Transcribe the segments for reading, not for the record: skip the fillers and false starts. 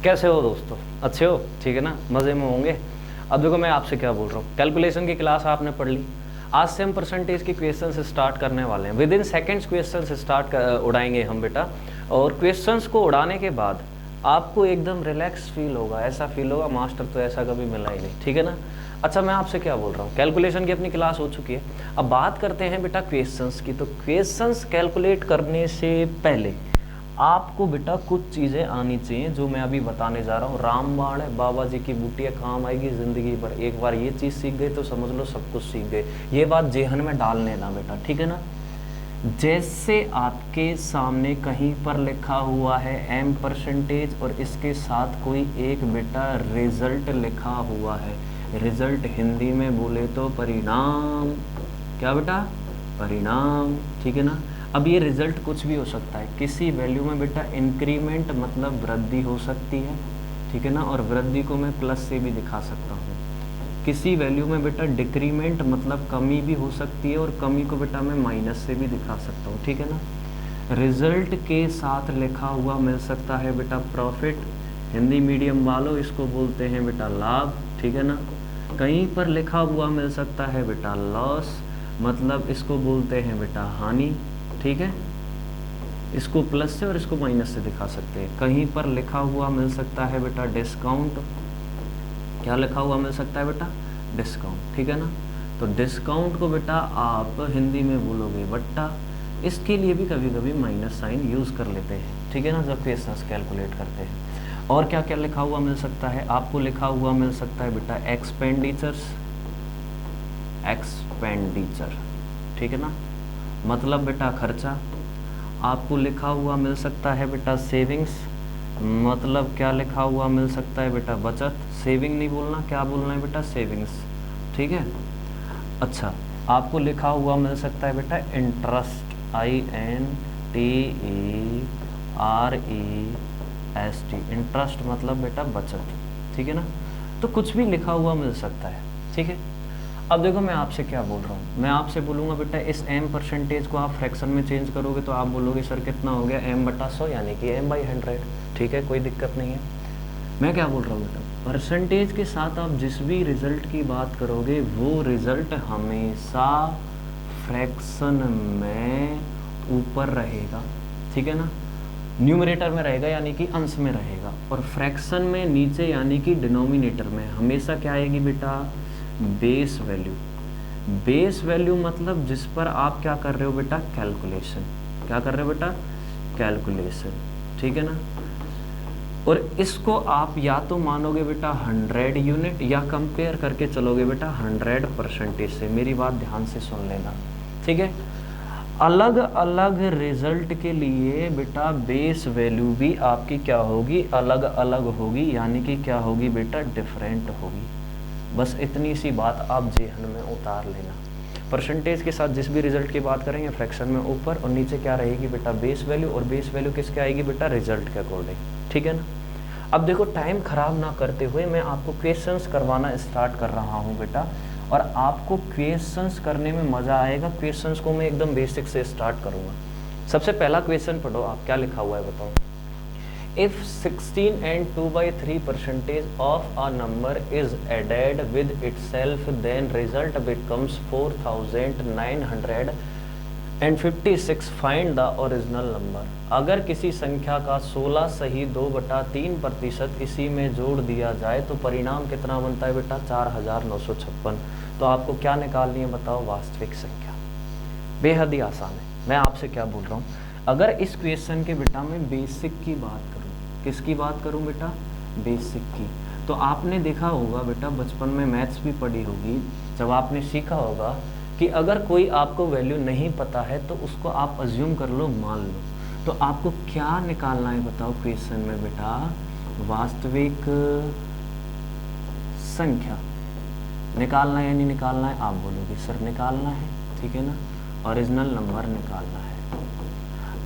कैसे हो दोस्तों? अच्छे हो? ठीक है ना, मज़े में होंगे। अब देखो मैं आपसे क्या बोल रहा हूँ, कैलकुलेशन की क्लास आपने पढ़ ली। आज से हम परसेंटेज की क्वेश्चंस स्टार्ट करने वाले हैं। विद इन सेकेंड्स क्वेश्चंस उड़ाएंगे हम बेटा। और क्वेश्चंस को उड़ाने के बाद आपको एकदम रिलैक्स फील होगा, ऐसा फील होगा मास्टर तो ऐसा कभी मिला ही नहीं। ठीक है ना। अच्छा, मैं आपसे क्या बोल रहा हूँ, कैलकुलेशन की अपनी क्लास हो चुकी है। अब बात करते हैं बेटा क्वेश्चंस की। तो क्वेश्चंस कैलकुलेट करने से पहले आपको बेटा कुछ चीज़ें आनी चाहिए जो मैं अभी बताने जा रहा हूँ। रामबाण बाबा जी की बूटियाँ काम आएगी ज़िंदगी भर। एक बार ये चीज़ सीख गए तो समझ लो सब कुछ सीख गए। ये बात जेहन में डाल लेना बेटा, ठीक है ना। जैसे आपके सामने कहीं पर लिखा हुआ है m परसेंटेज और इसके साथ कोई एक बेटा रिजल्ट लिखा हुआ है। रिजल्ट हिंदी में बोले तो परिणाम। क्या बेटा? परिणाम, ठीक है ना। अब ये रिजल्ट कुछ भी हो सकता है। किसी वैल्यू में बेटा इंक्रीमेंट मतलब वृद्धि हो सकती है, ठीक है ना। और वृद्धि को मैं प्लस से भी दिखा सकता हूँ। किसी वैल्यू में बेटा डिक्रीमेंट मतलब कमी भी हो सकती है और कमी को बेटा मैं माइनस से भी दिखा सकता हूँ, ठीक है ना। रिजल्ट के साथ लिखा हुआ मिल सकता है बेटा प्रॉफिट। हिंदी मीडियम वालों इसको बोलते हैं बेटा लाभ, ठीक है ना। कहीं पर लिखा हुआ मिल सकता है बेटा लॉस, मतलब इसको बोलते हैं बेटा हानि, ठीक है। इसको प्लस से और इसको माइनस से दिखा सकते हैं। कहीं पर लिखा हुआ मिल सकता है बेटा डिस्काउंट। क्या लिखा हुआ मिल सकता है बेटा? डिस्काउंट, ठीक है ना। तो डिस्काउंट को बेटा आप हिंदी में बोलोगे बट्टा। इसके लिए भी कभी कभी माइनस साइन यूज़ कर लेते हैं, ठीक है ना, जब क्वेश्चंस कैलकुलेट करते हैं। और क्या क्या लिखा हुआ मिल सकता है? आपको लिखा हुआ मिल सकता है बेटा एक्सपेंडिचर्स, एक्सपेंडिचर, ठीक है ना, मतलब बेटा खर्चा। आपको लिखा हुआ मिल सकता है बेटा सेविंग्स, मतलब क्या लिखा हुआ मिल सकता है बेटा बचत। सेविंग नहीं बोलना, क्या बोलना है बेटा? सेविंग्स, ठीक है। अच्छा, आपको लिखा हुआ मिल सकता है बेटा इंटरेस्ट, INTEREST, इंटरेस्ट मतलब बेटा बचत, ठीक है ना। तो कुछ भी लिखा हुआ मिल सकता है, ठीक है। अब देखो मैं आपसे क्या बोल रहा हूँ, मैं आपसे बोलूँगा बेटा इस m परसेंटेज को आप फ्रैक्शन में चेंज करोगे तो आप बोलोगे सर कितना हो गया? m/100 यानी कि m/100, ठीक है, कोई दिक्कत नहीं है। मैं क्या बोल रहा हूँ बेटा, परसेंटेज के साथ आप जिस भी रिजल्ट की बात करोगे वो रिजल्ट हमेशा फ्रैक्शन में ऊपर रहेगा, ठीक है ना। न्यूमरेटर में रहेगा यानी कि अंश में रहेगा, और फ्रैक्शन में नीचे यानी कि डिनोमिनेटर में हमेशा क्या आएगी बेटा? Base value. बेस वैल्यू मतलब जिस पर आप क्या कर रहे हो बेटा? कैलकुलेशन। क्या कर रहे हो बेटा? कैलकुलेशन, ठीक है ना। और इसको आप या तो मानोगे बेटा 100 यूनिट या कंपेयर करके चलोगे बेटा 100% से। मेरी बात ध्यान से सुन लेना, ठीक है। अलग अलग रिजल्ट के लिए बेटा बेस वैल्यू भी आपकी क्या होगी? अलग अलग होगी, यानी कि क्या होगी बेटा? डिफरेंट होगी। बस इतनी सी बात आप जेहन में उतार लेना। परसेंटेज के साथ जिस भी रिजल्ट की बात करेंगे फ्रैक्शन में ऊपर, और नीचे क्या रहेगी बेटा? Base value. और बेस वैल्यू किसके आएगी बेटा? रिजल्ट के अकॉर्डिंग, ठीक है ना। अब देखो टाइम खराब ना करते हुए मैं आपको क्वेश्चंस करवाना स्टार्ट कर रहा हूँ बेटा, और आपको क्वेश्चंस करने में मज़ा आएगा। क्वेश्चंस को मैं एकदम बेसिक से स्टार्ट करूँगा। सबसे पहला क्वेश्चन पढ़ो आप, क्या लिखा हुआ है बताओ। If 16 and 2/3% of a number is added with itself, then result becomes 4956. Find the original number. अगर किसी संख्या का 16 सही 2/3% इसी में जोड़ दिया जाए तो परिणाम कितना बनता है बेटा? 4956। तो आपको क्या निकालनी है बताओ? वास्तविक संख्या। बेहद ही आसान है। मैं आपसे क्या बोल रहा हूँ, अगर इस क्वेश्चन के बेटा मैं बेसिक की बात करूँ, किसकी बात करूं बेटा? बेसिक की। तो आपने देखा होगा बेटा बचपन में मैथ्स भी पढ़ी होगी, जब आपने सीखा होगा कि अगर कोई आपको वैल्यू नहीं पता है तो उसको आप अज्यूम कर लो, मान लो। तो आपको क्या निकालना है बताओ क्वेश्चन में बेटा? वास्तविक संख्या निकालना है या नहीं निकालना है? आप बोलोगे सर निकालना है, ठीक है ना। ओरिजिनल नंबर निकालना है।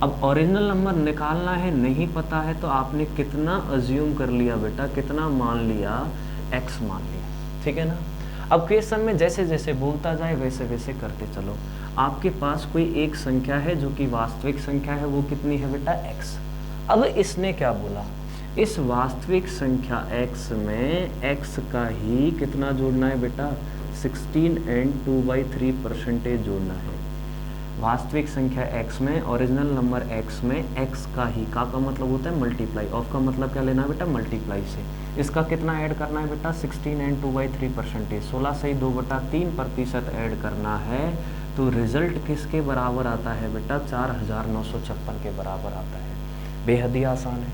अब ओरिजिनल नंबर निकालना है, नहीं पता है तो आपने कितना अज्यूम कर लिया बेटा? कितना मान लिया? x मान लिया, ठीक है ना। अब क्वेश्चन में जैसे जैसे बोलता जाए वैसे वैसे करते चलो। आपके पास कोई एक संख्या है जो कि वास्तविक संख्या है, वो कितनी है बेटा? x। अब इसने क्या बोला? इस वास्तविक संख्या x में x का ही कितना जोड़ना है बेटा, 16 एंड 2/3% जोड़ना है। वास्तविक संख्या x में ओरिजिनल नंबर x में x का ही का मतलब होता है मल्टीप्लाई, ऑफ का मतलब क्या लेना है बेटा, मल्टीप्लाई से इसका कितना ऐड करना है बेटा, 16 एंड 2/3%, 16 से 2/3% ऐड करना है। तो रिजल्ट किसके बराबर आता है बेटा, 4956 के बराबर आता है। बेहद ही आसान है।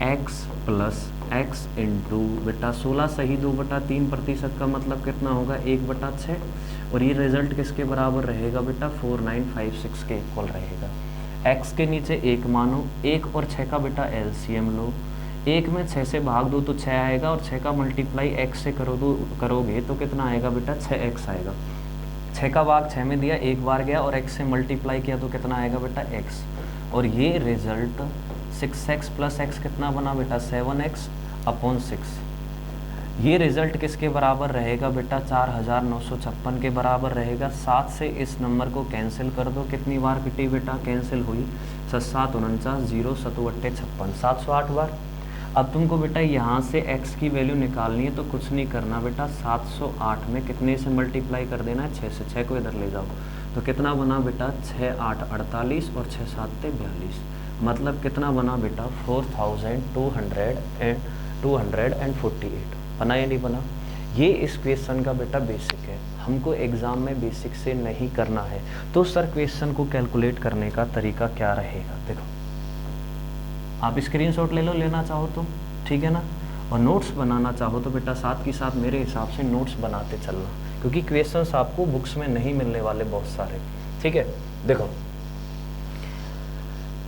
x प्लस x इंटू बेटा 16 सही 2/3% का मतलब कितना होगा, 1/6, और ये रिजल्ट किसके बराबर रहेगा बेटा, 4956 के इक्वल रहेगा। x के नीचे 1 मानो, 1 और 6 का बेटा एलसीएम लो, 1 में 6 से भाग दो तो 6 आएगा, और 6 का मल्टीप्लाई x से करोगे तो कितना आएगा बेटा, 6x आएगा। 6 का भाग 6 में दिया, 1 बार गया, और x से मल्टीप्लाई किया तो कितना आएगा बेटा, x, और ये रिजल्ट 6x प्लस x कितना बना बेटा, 7x अपॉन 6। ये रिजल्ट किसके बराबर रहेगा बेटा, 4956 के बराबर रहेगा। 7 से इस नंबर को कैंसिल कर दो, कितनी बार कटी बेटा, कैंसिल हुई, 7 49 0 7 8 56, 708 बार। अब तुमको बेटा यहाँ से x की वैल्यू निकालनी है, तो कुछ नहीं करना बेटा, 708 में कितने से मल्टीप्लाई कर देना है, 6 से। 6 को इधर ले जाओ तो कितना बना बेटा, 6 8 48 और 6 7 42, मतलब कितना बना बेटा, 4248। बना या नहीं बना। ये इस क्वेश्चन का बेटा बेसिक है, हमको एग्जाम में बेसिक से नहीं करना है। तो सर क्वेश्चन को कैलकुलेट करने का तरीका क्या रहेगा, देखो आप स्क्रीनशॉट ले लो, लेना चाहो तो, ठीक है ना, और नोट्स बनाना चाहो तो बेटा साथ के साथ मेरे हिसाब से नोट्स बनाते चलना, क्योंकि क्वेश्चंस आपको बुक्स में नहीं मिलने वाले बहुत सारे, ठीक है। देखो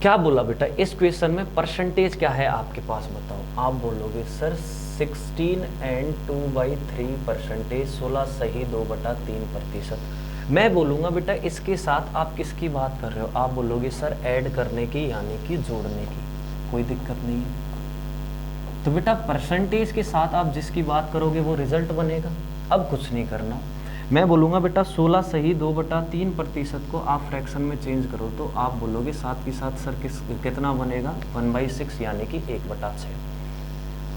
क्या बोला बेटा, इस क्वेश्चन में परसेंटेज क्या है आपके पास, बताओ। आप बोलोगे सर 16 एंड 2/3%, 16 सही 2/3%। मैं बोलूँगा बेटा इसके साथ आप किसकी बात कर रहे हो, आप बोलोगे सर ऐड करने की, यानी कि जोड़ने की, कोई दिक्कत नहीं है। तो बेटा परसेंटेज के साथ आप जिसकी बात करोगे वो रिजल्ट बनेगा। अब कुछ नहीं करना, मैं बोलूँगा बेटा 16 सही 2/3% को आप फ्रैक्शन में चेंज करो, तो आप बोलोगे साथ के साथ सर कितना बनेगा, 1/6 यानी कि 1/6।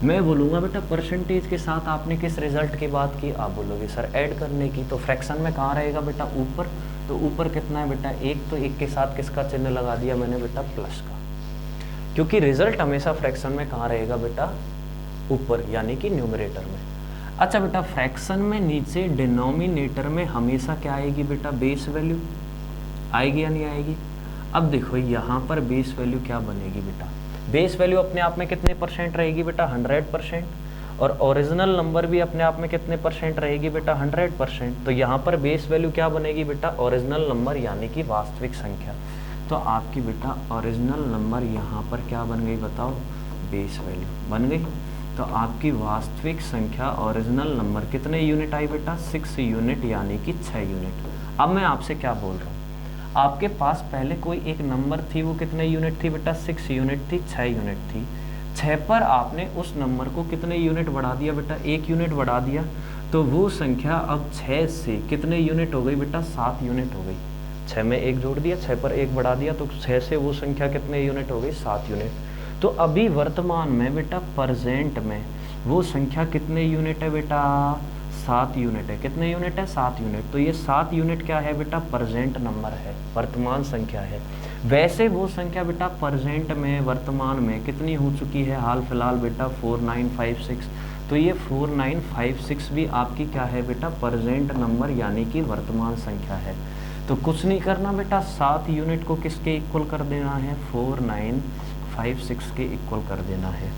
मैं बोलूँगा बेटा परसेंटेज के साथ आपने किस रिजल्ट की बात की, आप बोलोगे सर ऐड करने की, तो फ्रैक्शन में कहाँ रहेगा बेटा, ऊपर। तो ऊपर कितना है बेटा, 1, तो 1 के साथ किसका चिन्ह लगा दिया मैंने बेटा, प्लस का, क्योंकि रिजल्ट हमेशा फ्रैक्शन में कहाँ रहेगा बेटा, ऊपर, यानी कि न्यूमरेटर में। अच्छा बेटा फ्रैक्शन में नीचे डिनोमिनेटर में हमेशा क्या आएगी बेटा, बेस वैल्यू आएगी या नहीं आएगी। अब देखो यहाँ पर बेस वैल्यू क्या बनेगी बेटा, बेस वैल्यू अपने आप में कितने % रहेगी बेटा, 100%, और ओरिजिनल नंबर भी अपने आप में कितने % रहेगी बेटा, 100%। तो यहाँ पर बेस वैल्यू क्या बनेगी बेटा, ओरिजिनल नंबर यानी कि वास्तविक संख्या। तो आपकी बेटा ओरिजिनल नंबर यहाँ पर क्या बन गई बताओ, बेस वैल्यू बन गई। तो आपकी वास्तविक संख्या ओरिजिनल नंबर कितने यूनिट आई बेटा, 6 यूनिट, यानी कि 6 यूनिट। अब मैं आपसे क्या बोल रहा हूँ, आपके पास पहले कोई एक नंबर थी, वो कितने यूनिट थी बेटा, 6 यूनिट थी, 6 यूनिट थी। 6 पर आपने उस नंबर को कितने यूनिट बढ़ा दिया बेटा, 1 यूनिट बढ़ा दिया, तो वो संख्या अब 6 से कितने यूनिट हो गई बेटा, 7 यूनिट हो गई। 6 में 1 जोड़ दिया, 6 पर 1 बढ़ा दिया, तो 6 से वो संख्या कितने यूनिट हो गई, 7 यूनिट। तो अभी वर्तमान में बेटा प्रेजेंट में वो संख्या कितने यूनिट है बेटा, 7 यूनिट है। कितने यूनिट है, 7 यूनिट। तो ये 7 यूनिट क्या है बेटा, प्रेजेंट नंबर है, वर्तमान संख्या है। वैसे वो संख्या बेटा प्रेजेंट में, वर्तमान में कितनी हो चुकी है हाल फिलहाल बेटा, 4956। तो ये 4956 भी आपकी क्या है बेटा, प्रेजेंट नंबर यानी कि वर्तमान संख्या है। तो कुछ नहीं करना बेटा, 7 यूनिट को किसके इक्वल कर देना है, 4956 के इक्वल कर देना है।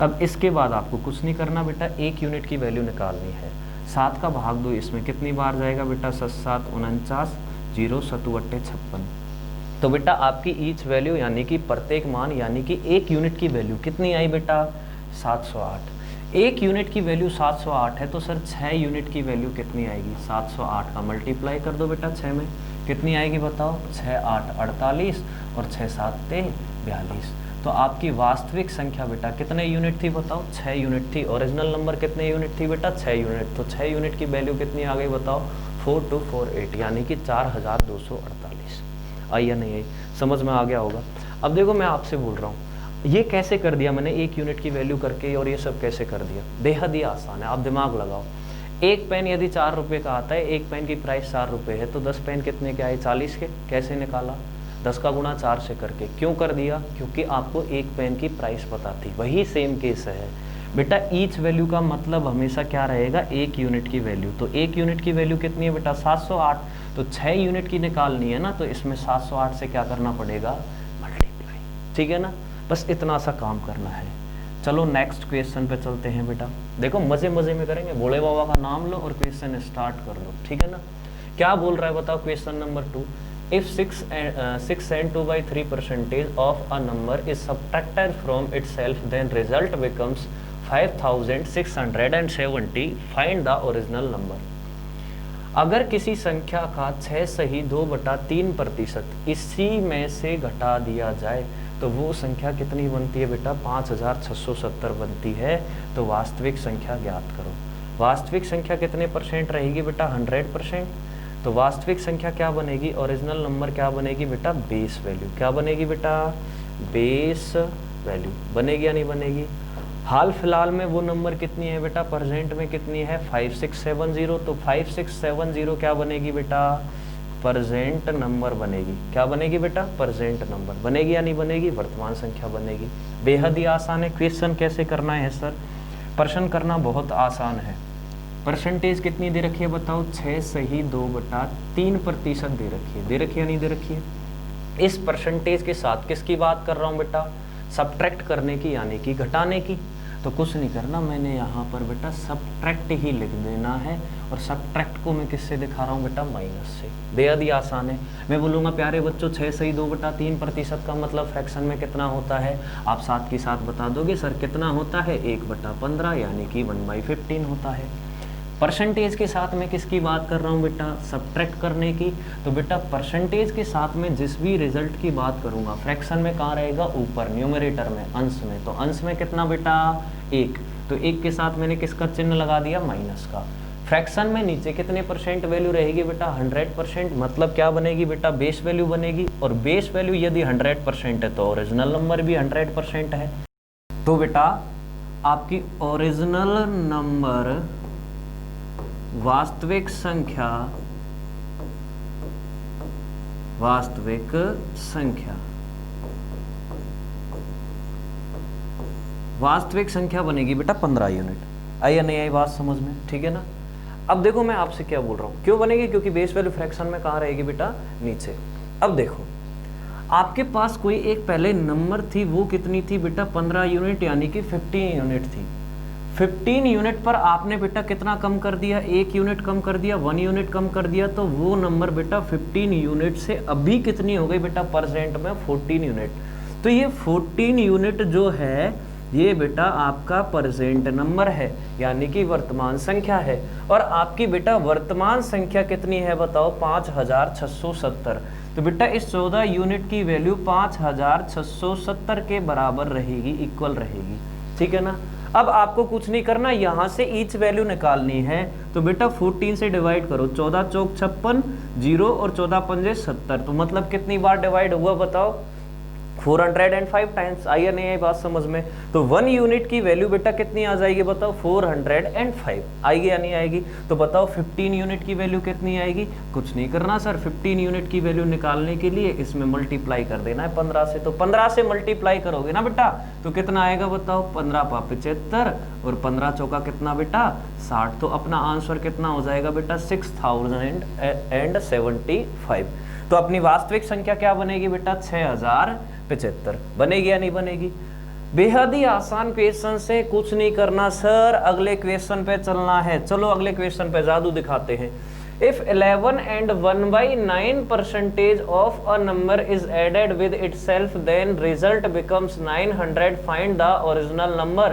अब इसके बाद आपको कुछ नहीं करना बेटा, 1 यूनिट की वैल्यू निकालनी है। 7 का भाग दो, इसमें कितनी बार जाएगा बेटा, 7 7 49 0 7 8 56। तो बेटा आपकी ईच वैल्यू यानी कि प्रत्येक मान यानी कि 1 यूनिट की वैल्यू कितनी आई बेटा, 708। 1 यूनिट की वैल्यू 708 है, तो सर 6 यूनिट की वैल्यू कितनी आएगी, 708 का मल्टीप्लाई कर दो बेटा 6 में, कितनी आएगी बताओ, 6 8 48 और 6 7 42। तो आपकी वास्तविक संख्या बेटा कितने यूनिट थी बताओ, 6 यूनिट थी। ओरिजिनल नंबर कितने यूनिट थी बेटा, 6 यूनिट। तो 6 यूनिट की वैल्यू कितनी आ गई बताओ, 4248, यानी कि 4248। आई या नहीं आई, समझ में आ गया होगा। अब देखो मैं आपसे बोल रहा हूँ, ये कैसे कर दिया मैंने, 1 यूनिट की वैल्यू करके, और ये सब कैसे कर दिया, बेहद ही आसान है, आप दिमाग लगाओ। एक पेन यदि 4 रुपये का आता है, एक पेन की प्राइस 4 रुपये है, तो 10 पेन कितने के आए, 40 के। कैसे निकाला, 10 का गुणा 4 से करके। क्यों कर दिया, क्योंकि आपको एक पेन की प्राइस पता थी। वही सेम केस है बेटा, ईच वैल्यू का मतलब हमेशा क्या रहेगा, 1 यूनिट की वैल्यू। तो 1 यूनिट की वैल्यू कितनी है बेटा, 708। तो 6 यूनिट की निकालनी है ना, तो इसमें 708 से क्या करना पड़ेगा, मल्टीप्लाई। ठीक है ना, बस इतना सा काम करना है। चलो नेक्स्ट क्वेश्चन पे चलते हैं बेटा। देखो मजे मजे में करेंगे, भोले बाबा का नाम लो और क्वेश्चन स्टार्ट कर लो। ठीक है ना, क्या बोल रहा है बताओ, question number 2। If 6 and 2/3% of a number is subtracted from itself, then result becomes 5670. Find the original number. अगर किसी संख्या का 6 सही 2/3% इसी में से घटा दिया जाए तो वो संख्या कितनी बनती है बेटा, 5670 बनती है। तो वास्तविक संख्या ज्ञात करो। वास्तविक संख्या कितने परसेंट रहेगी बेटा, 100%। तो वास्तविक संख्या क्या बनेगी, ओरिजिनल नंबर क्या बनेगी बेटा, बेस वैल्यू। क्या बनेगी बेटा, बेस वैल्यू बनेगी या नहीं बनेगी। हाल फिलहाल में वो नंबर कितनी है बेटा, प्रेजेंट में कितनी है, 5670। तो 5670 क्या बनेगी बेटा, प्रेजेंट नंबर बनेगी। क्या बनेगी बेटा, प्रेजेंट नंबर बनेगी या नहीं बनेगी, वर्तमान संख्या बनेगी। बेहद ही आसान है। क्वेश्चन कैसे करना है सर, प्रश्न करना बहुत आसान है। परसेंटेज कितनी दे रखी है बताओ, 6 सही 2/3% दे रखी है। दे रखी है नहीं दे रखी है। इस परसेंटेज के साथ किसकी बात कर रहा हूँ बेटा, सब्ट्रैक्ट करने की, यानी कि घटाने की। तो कुछ नहीं करना, मैंने यहाँ पर बेटा सब्ट्रैक्ट ही लिख देना है। और सब्ट्रैक्ट को मैं किससे दिखा रहा हूँ बेटा, माइनस से। बेहद ही आसान है। मैं बोलूँगा प्यारे बच्चों 6 सही 2/3% का मतलब फ्रैक्शन में कितना होता है, आप साथ के साथ बता दोगे सर कितना होता है, 1/15 यानी कि 1/15 होता है। परसेंटेज के साथ में किसकी बात कर रहा हूँ बेटा, सब्ट्रैक्ट करने की। तो बेटा परसेंटेज के साथ में जिस भी रिजल्ट की बात करूँगा, फ्रैक्शन में कहाँ रहेगा, ऊपर न्यूमरेटर में, अंश में। तो अंश में कितना बेटा, 1। तो 1 के साथ मैंने किसका चिन्ह लगा दिया, माइनस का। फ्रैक्शन में नीचे कितने परसेंट वैल्यू रहेगी बेटा, 100%। मतलब क्या बनेगी बेटा, बेस वैल्यू बनेगी। और बेस वैल्यू यदि 100% है तो ओरिजिनल नंबर भी 100% है। तो बेटा आपकी ओरिजिनल नंबर, वास्तविक संख्या, वास्तविक संख्या, वास्तविक संख्या बनेगी बेटा 15 यूनिट। आई या नहीं आई बात समझ में, ठीक है ना। अब देखो मैं आपसे क्या बोल रहा हूं, क्यों बनेगी, क्योंकि बेस वैल्यू फ्रैक्शन में कहाँ रहेगी बेटा, नीचे। अब देखो आपके पास कोई एक पहले नंबर थी, वो कितनी थी बेटा, 15 यूनिट, यानी कि 15 यूनिट थी। 15 यूनिट पर आपने बेटा कितना कम कर दिया, 1 यूनिट कम कर दिया, 1 यूनिट कम कर दिया। तो वो नंबर बेटा 15 यूनिट से अभी कितनी हो गई बेटा, परसेंट में 14 यूनिट। तो ये 14 यूनिट जो है ये बेटा आपका प्रेजेंट नंबर है, यानी कि वर्तमान संख्या है। और आपकी बेटा वर्तमान संख्या कितनी है बताओ, 5670। तो बेटा इस 14 यूनिट की वैल्यू 5670 के बराबर रहेगी, इक्वल रहेगी। ठीक है ना। अब आपको कुछ नहीं करना, यहाँ से ईच वैल्यू निकालनी है। तो बेटा 14 से डिवाइड करो, 14 चौक 56, 0 और 14 पंजे 70। तो मतलब कितनी बार डिवाइड हुआ बताओ, 405 टाइम्स। आई या नहीं आई बात समझ में। तो 1 यूनिट की वैल्यू बेटा कितनी आ जाएगी बताओ, 405 आएगी या नहीं आएगी। तो बताओ 15 यूनिट की वैल्यू कितनी आएगी, कुछ नहीं करना सर, 15 यूनिट की वैल्यू निकालने के लिए इसमें मल्टीप्लाई कर देना है 15 से। तो 15 से मल्टीप्लाई करोगे ना बेटा तो कितना आएगा बताओ, 15 × 75 और 15 चौका कितना बेटा, 60। तो अपना आंसर कितना हो जाएगा बेटा, 6075। तो अपनी वास्तविक संख्या क्या बनेगी बेटा, 6075 बनेगी या नहीं बनेगी। बेहद ही आसान क्वेश्चन से कुछ नहीं करना सर, अगले क्वेश्चन पे चलना है। चलो अगले क्वेश्चन पे जादू दिखाते हैं। If 11 and 1/9% of a number is added with itself, then result becomes 900. Find the original number.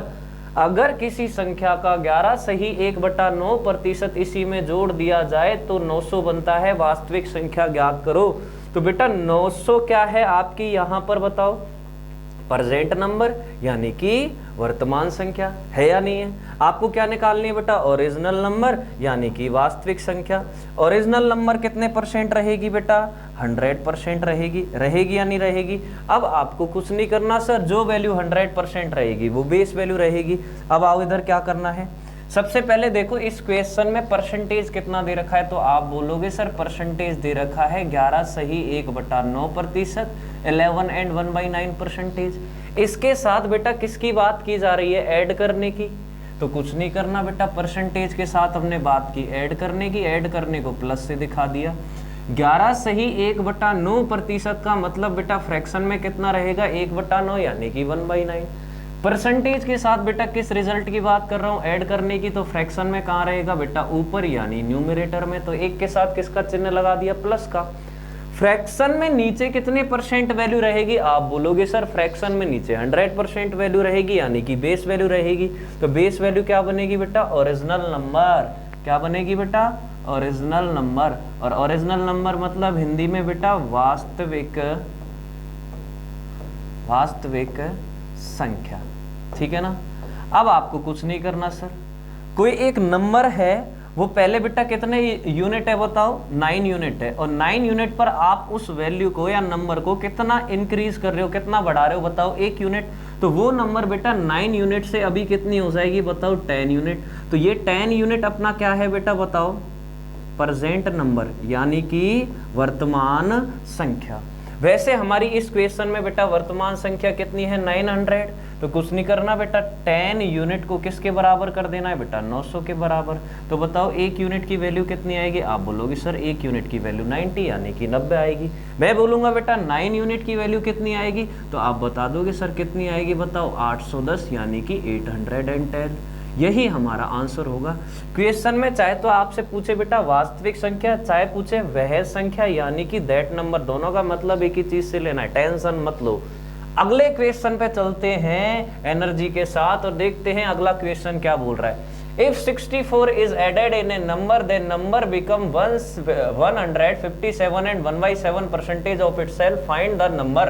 अगर किसी संख्या का 11 सही 1/9% इसी में जोड़ दिया जाए तो 900 बनता है। वास्तविक संख्या ज्ञात करो। तो बेटा 900 क्या है आपकी यहाँ पर बताओ, प्रेजेंट नंबर यानी कि वर्तमान संख्या है या नहीं है। आपको क्या निकालनी है बेटा, ओरिजिनल नंबर यानी कि वास्तविक संख्या। ओरिजिनल नंबर कितने परसेंट रहेगी बेटा, 100% रहेगी, रहेगी या नहीं रहेगी। अब आपको कुछ नहीं करना सर, जो वैल्यू 100% रहेगी वो बेस वैल्यू रहेगी। अब आओ इधर क्या करना है, सबसे पहले देखो इस क्वेश्चन में परसेंटेज कितना दे रखा है, तो आप बोलोगे सर परसेंटेज दे रखा है 11 सही 1/9%, 11 एंड 1/9%। इसके साथ बेटा किसकी बात की जा रही है, ऐड करने की। तो कुछ नहीं करना बेटा, परसेंटेज के साथ हमने बात की ऐड करने की, ऐड करने को प्लस से दिखा दिया। 11 सही 1/9% का मतलब बेटा फ्रैक्शन में कितना रहेगा, 1/9 यानी कि 1/9। परसेंटेज के साथ बेटा किस रिजल्ट की बात कर रहा हूं, ऐड करने की, तो फ्रैक्शन में कहाँ रहेगा बेटा, ऊपर यानी न्यूमरेटर में। तो एक के साथ किसका चिन्ह लगा दिया, प्लस का। फ्रैक्शन में नीचे कितने परसेंट वैल्यू रहेगी, आप बोलोगे सर फ्रैक्शन में नीचे 100% वैल्यू रहेगी यानी कि बेस वैल्यू रहेगी। तो बेस वैल्यू क्या बनेगी बेटा, ओरिजिनल नंबर। क्या बनेगी बेटा, ओरिजिनल नंबर। और ओरिजिनल नंबर मतलब हिंदी में बेटा वास्तविक संख्या, ठीक है ना। अब आपको कुछ नहीं करना सर, कोई एक नंबर है वो पहले बेटा कितने यूनिट है बताओ, 9 यूनिट है, और 9 यूनिट पर आप उस वैल्यू को या नंबर को कितना इंक्रीज कर रहे हो, कितना बढ़ा रहे हो बताओ, 1 यूनिट। तो वो नंबर बेटा 9 यूनिट से अभी कितनी हो जाएगी बताओ, 10 यूनिट। तो ये 10 यूनिट अपना क्या है बेटा बताओ, प्रेजेंट नंबर यानी कि वर्तमान संख्या। वैसे हमारी इस क्वेश्चन में बेटा वर्तमान संख्या कितनी है, 900। तो कुछ नहीं करना बेटा, 10 यूनिट को किसके बराबर कर देना है बेटा, 900 के बराबर। तो बताओ 1 यूनिट की वैल्यू कितनी आएगी, आप बोलोगे सर 1 यूनिट की वैल्यू 90 यानी कि 90 आएगी। मैं बोलूंगा बेटा 9 यूनिट की वैल्यू कितनी आएगी, तो आप बता दोगे सर कितनी आएगी, बताओ 810 यानी कि 810। यही हमारा आंसर होगा। क्वेश्चन में चाहे तो आपसे पूछे बेटा वास्तविक संख्या, चाहे पूछे वह संख्या यानी कि दैट नंबर, दोनों का मतलब एक ही चीज से लेना है, टेंशन मत लो। अगले क्वेश्चन पे चलते हैं एनर्जी के साथ और देखते हैं अगला क्वेश्चन क्या बोल रहा है। If 64 is added in a number, then number become 157 and 1/7% of itself. Find the number.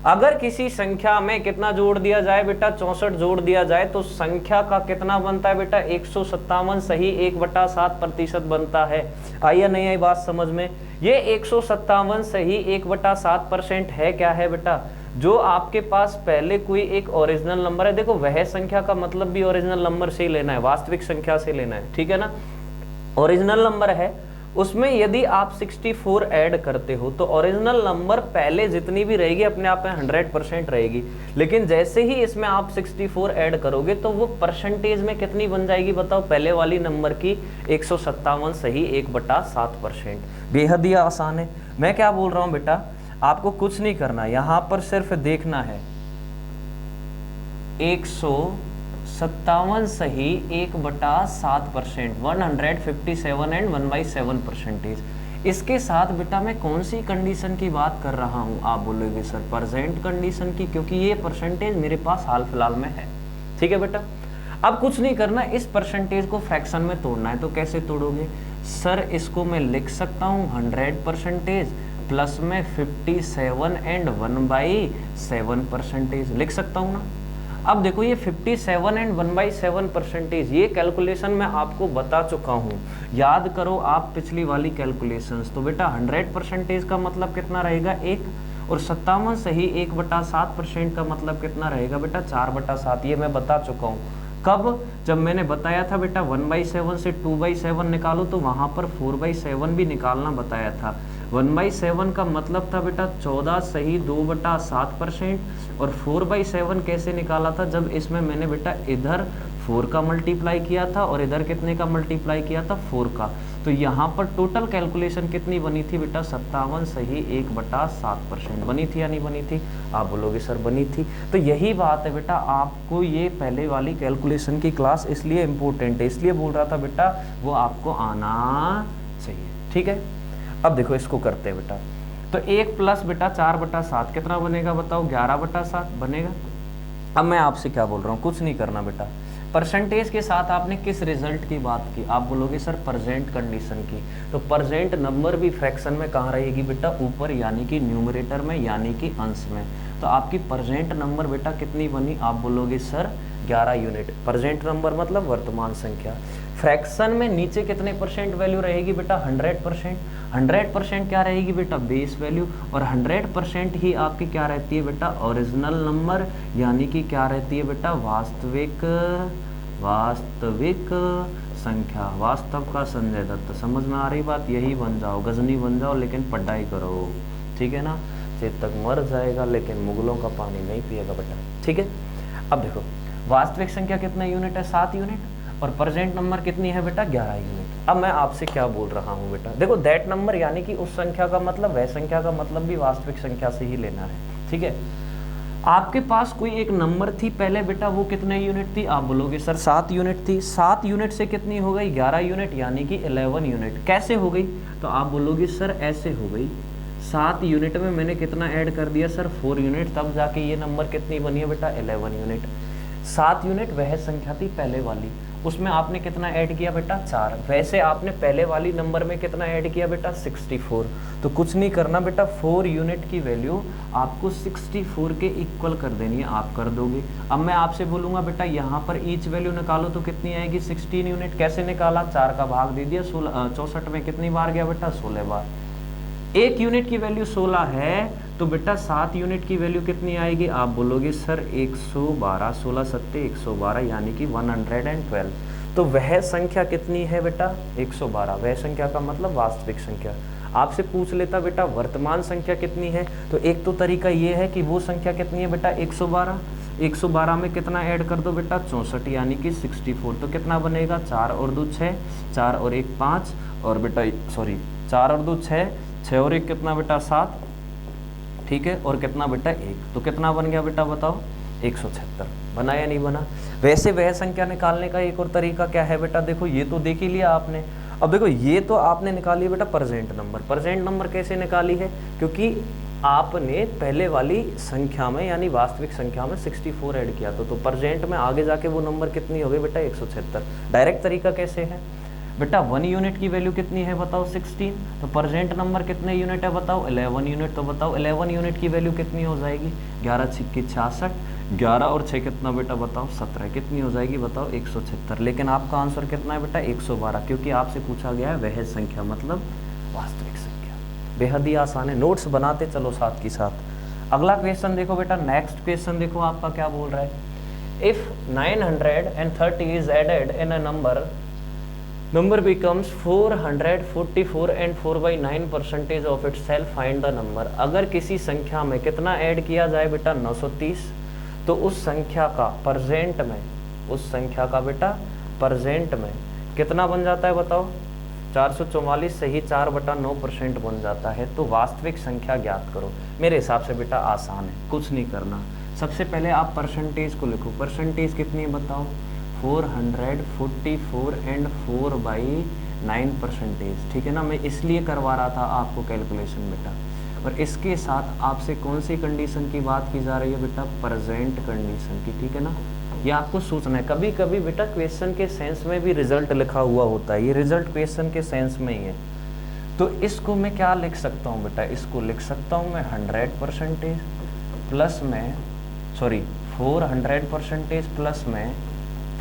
अगर किसी संख्या में कितना जोड़ दिया जाए बेटा, 64 जोड़ दिया जाए तो संख्या का कितना बनता है बेटा, 157 सही 1/7% बनता है। आई या नहीं आई बात समझ में। ये 157 सही 1/7% है, क्या है बेटा, जो आपके पास पहले कोई एक ओरिजिनल नंबर है। देखो वह संख्या का मतलब भी ओरिजिनल नंबर से ही लेना है, वास्तविक संख्या से लेना है, ठीक है ना। ओरिजिनल नंबर है, उसमें यदि आप 64 ऐड करते हो तो ओरिजिनल नंबर पहले जितनी भी रहेगी अपने आप में 100% रहेगी, लेकिन जैसे ही इसमें आप 64 ऐड करोगे तो वो परसेंटेज में कितनी बन जाएगी बताओ, पहले वाली नंबर की 157 सही 1/7%। बेहद ही आसान है। मैं क्या बोल रहा हूं बेटा, आपको कुछ नहीं करना, यहां पर सिर्फ देखना है 157 सही 1/7%, 157 एंड 1/7%। इसके साथ बेटा मैं कौन सी कंडीशन की बात कर रहा हूं, आप बोलोगे सर प्रेजेंट कंडीशन की, क्योंकि ये परसेंटेज मेरे पास हाल फिलहाल में है, ठीक है बेटा। अब कुछ नहीं करना, इस परसेंटेज को फ्रैक्शन में तोड़ना है। तो कैसे तोड़ोगे सर, इसको मैं लिख सकता हूं 100% प्लस में 57 एंड 1/7% लिख सकता हूं ना। अब देखो ये 57 एंड 1/7%, ये कैलकुलेशन मैं आपको बता चुका हूँ, याद करो आप पिछली वाली कैलकुलेशंस। तो बेटा 100% का मतलब कितना रहेगा 1, और 57 सही 1/7% का मतलब कितना रहेगा बेटा 4/7। ये मैं बता चुका हूँ कब, जब मैंने बताया था बेटा 1/7 से 2/7 निकालो, तो वहाँ पर 4/7 भी निकालना बताया था। 1/7 का मतलब था बेटा 14 सही 2/7%, और 4/7 कैसे निकाला था, जब इसमें मैंने बेटा इधर 4 का मल्टीप्लाई किया था और इधर कितने का मल्टीप्लाई किया था 4 का। तो यहाँ पर टोटल कैलकुलेशन कितनी बनी थी बेटा 57 सही 1/7% बनी थी या नहीं बनी थी, आप बोलोगे सर बनी थी। तो यही बात है बेटा, आपको ये पहले वाली कैलकुलेशन की क्लास इसलिए इम्पोर्टेंट है, इसलिए बोल रहा था बेटा वो आपको आना चाहिए, ठीक है। अब देखो इसको करते हैं बेटा, तो 1 प्लस बेटा 4/7 कितना बनेगा बताओ, 11/7 बनेगा। अब मैं आपसे क्या बोल रहा हूँ, कुछ नहीं करना बेटा, परसेंटेज के साथ आपने किस रिजल्ट की बात की, आप बोलोगे सर प्रेजेंट कंडीशन की। तो प्रेजेंट नंबर भी फ्रैक्शन में कहाँ रहेगी बेटा, ऊपर, यानी कि न्यूमरेटर में, यानी कि अंश में। तो आपकी प्रेजेंट नंबर बेटा कितनी बनी, आप बोलोगे सर 11 यूनिट। प्रेजेंट नंबर मतलब वर्तमान संख्या। फ्रैक्शन में नीचे कितने परसेंट वैल्यू रहेगी बेटा, 100%। 100% क्या रहेगी बेटा, बेस वैल्यू। और 100% ही आपकी क्या रहती है बेटा, ओरिजिनल नंबर, यानी कि क्या रहती है बेटा, वास्तविक संख्या। वास्तव का संजय दत्त। समझ में आ रही बात, यही बन जाओ, गजनी बन जाओ, लेकिन पढ़ाई करो, ठीक है ना। चेतक मर जाएगा लेकिन मुगलों का पानी नहीं पिएगा बेटा, ठीक है। अब देखो वास्तविक संख्या कितना यूनिट है, 7 यूनिट, और प्रेजेंट नंबर कितनी है बेटा, 11 यूनिट। अब मैं आपसे क्या बोल रहा हूँ बेटा, देखो दैट नंबर यानी कि उस संख्या का मतलब, वह संख्या का मतलब भी वास्तविक संख्या से ही लेना है, ठीक है। आपके पास कोई एक नंबर थी पहले बेटा, वो कितने यूनिट थी, आप बोलोगे सर 7 यूनिट थी। 7 यूनिट से कितनी हो गई, 11 यूनिट, यानी कि 11 यूनिट। कैसे हो गई, तो आप बोलोगे सर ऐसे हो गई, 7 यूनिट में मैंने कितना ऐड कर दिया सर, 4 यूनिट, तब जाके ये नंबर कितनी बनी है बेटा, 11 यूनिट। 7 यूनिट वह संख्या थी पहले वाली, उसमें आपने कितना ऐड किया बेटा, 4। वैसे आपने पहले वाली नंबर में कितना ऐड किया बेटा, 64। तो कुछ नहीं करना बेटा, 4 यूनिट की वैल्यू आपको 64 के इक्वल कर देनी है, आप कर दोगे। अब मैं आपसे बोलूंगा बेटा यहाँ पर ईच वैल्यू निकालो, तो कितनी आएगी, 16 यूनिट। कैसे निकाला, 4 का भाग दे दिया, 64 में कितनी बार गया बेटा, 16 बार। 1 यूनिट की वैल्यू 16 है, तो बेटा 7 यूनिट की वैल्यू कितनी आएगी, आप बोलोगे सर 112, 16 सत्ते 112, यानी कि 112। तो वह संख्या कितनी है बेटा, 112। वह संख्या का मतलब वास्तविक संख्या। आपसे पूछ लेता बेटा वर्तमान संख्या कितनी है, तो एक तो तरीका ये है कि वो संख्या कितनी है बेटा, 112। 112 में कितना ऐड कर दो बेटा, 64, यानी कि 64। तो कितना बनेगा, 4 और 2 6, 4 और 1 5, और बेटा सॉरी 4 और 2 6, 6 और 1 कितना बेटा, 7, ठीक है, और कितना बेटा 1। तो कितना बन गया बेटा, बताओ, 176। बना या नहीं बना। वैसे वह संख्या निकालने का एक और तरीका क्या है बेटा, देखो ये तो देख ही लिया आपने। अब देखो ये तो आपने निकाली है बेटा प्रेजेंट नंबर। प्रेजेंट नंबर कैसे निकाली है, क्योंकि आपने पहले वाली संख्या में यानी वास्तविक संख्या में 64 ऐड किया, तो प्रेजेंट में आगे जाके वो नंबर कितनी हो गई बेटा, 176। डायरेक्ट तरीका कैसे है बेटा, 1 यूनिट की वैल्यू कितनी है बताओ, 16। तो प्रेजेंट नंबर कितने यूनिट है बताओ, 11 यूनिट। तो बताओ 11 यूनिट की वैल्यू कितनी हो जाएगी, 11 छिक्के 66, 11 और 6 कितना बेटा बताओ, 17, कितनी हो जाएगी बताओ, 176। लेकिन आपका आंसर कितना है बेटा, 112, क्योंकि आपसे पूछा गया है वह संख्या मतलब वास्तविक संख्या। बेहद ही आसान है, नोट्स बनाते चलो साथ के साथ। अगला क्वेश्चन देखो बेटा, नेक्स्ट क्वेश्चन देखो आपका क्या बोल रहा है। If 930 is added in a number becomes 444 and 4/9% of itself, find the number। अगर किसी संख्या में कितना ऐड किया जाए बेटा, 930, तो उस संख्या का प्रेजेंट में, उस संख्या का बेटा प्रेजेंट में कितना बन जाता है बताओ, 444 से ही 4/9% बन जाता है। तो वास्तविक संख्या ज्ञात करो। मेरे हिसाब से बेटा आसान है, कुछ नहीं करना। सबसे पहले आप परसेंटेज को लिखो। परसेंटेज कितनी है बताओ, 444 एंड 4/9%, ठीक है ना। मैं इसलिए करवा रहा था आपको कैलकुलेशन बेटा। और इसके साथ आपसे कौन सी कंडीशन की बात की जा रही है बेटा, प्रेजेंट कंडीशन की, ठीक है ना। ये आपको सोचना है। कभी कभी बेटा क्वेश्चन के सेंस में भी रिजल्ट लिखा हुआ होता है, ये रिजल्ट क्वेश्चन के सेंस में ही है। तो इसको मैं क्या लिख सकता हूँ बेटा, इसको लिख सकता हूँ मैं 100% प्लस में, सॉरी 400% प्लस में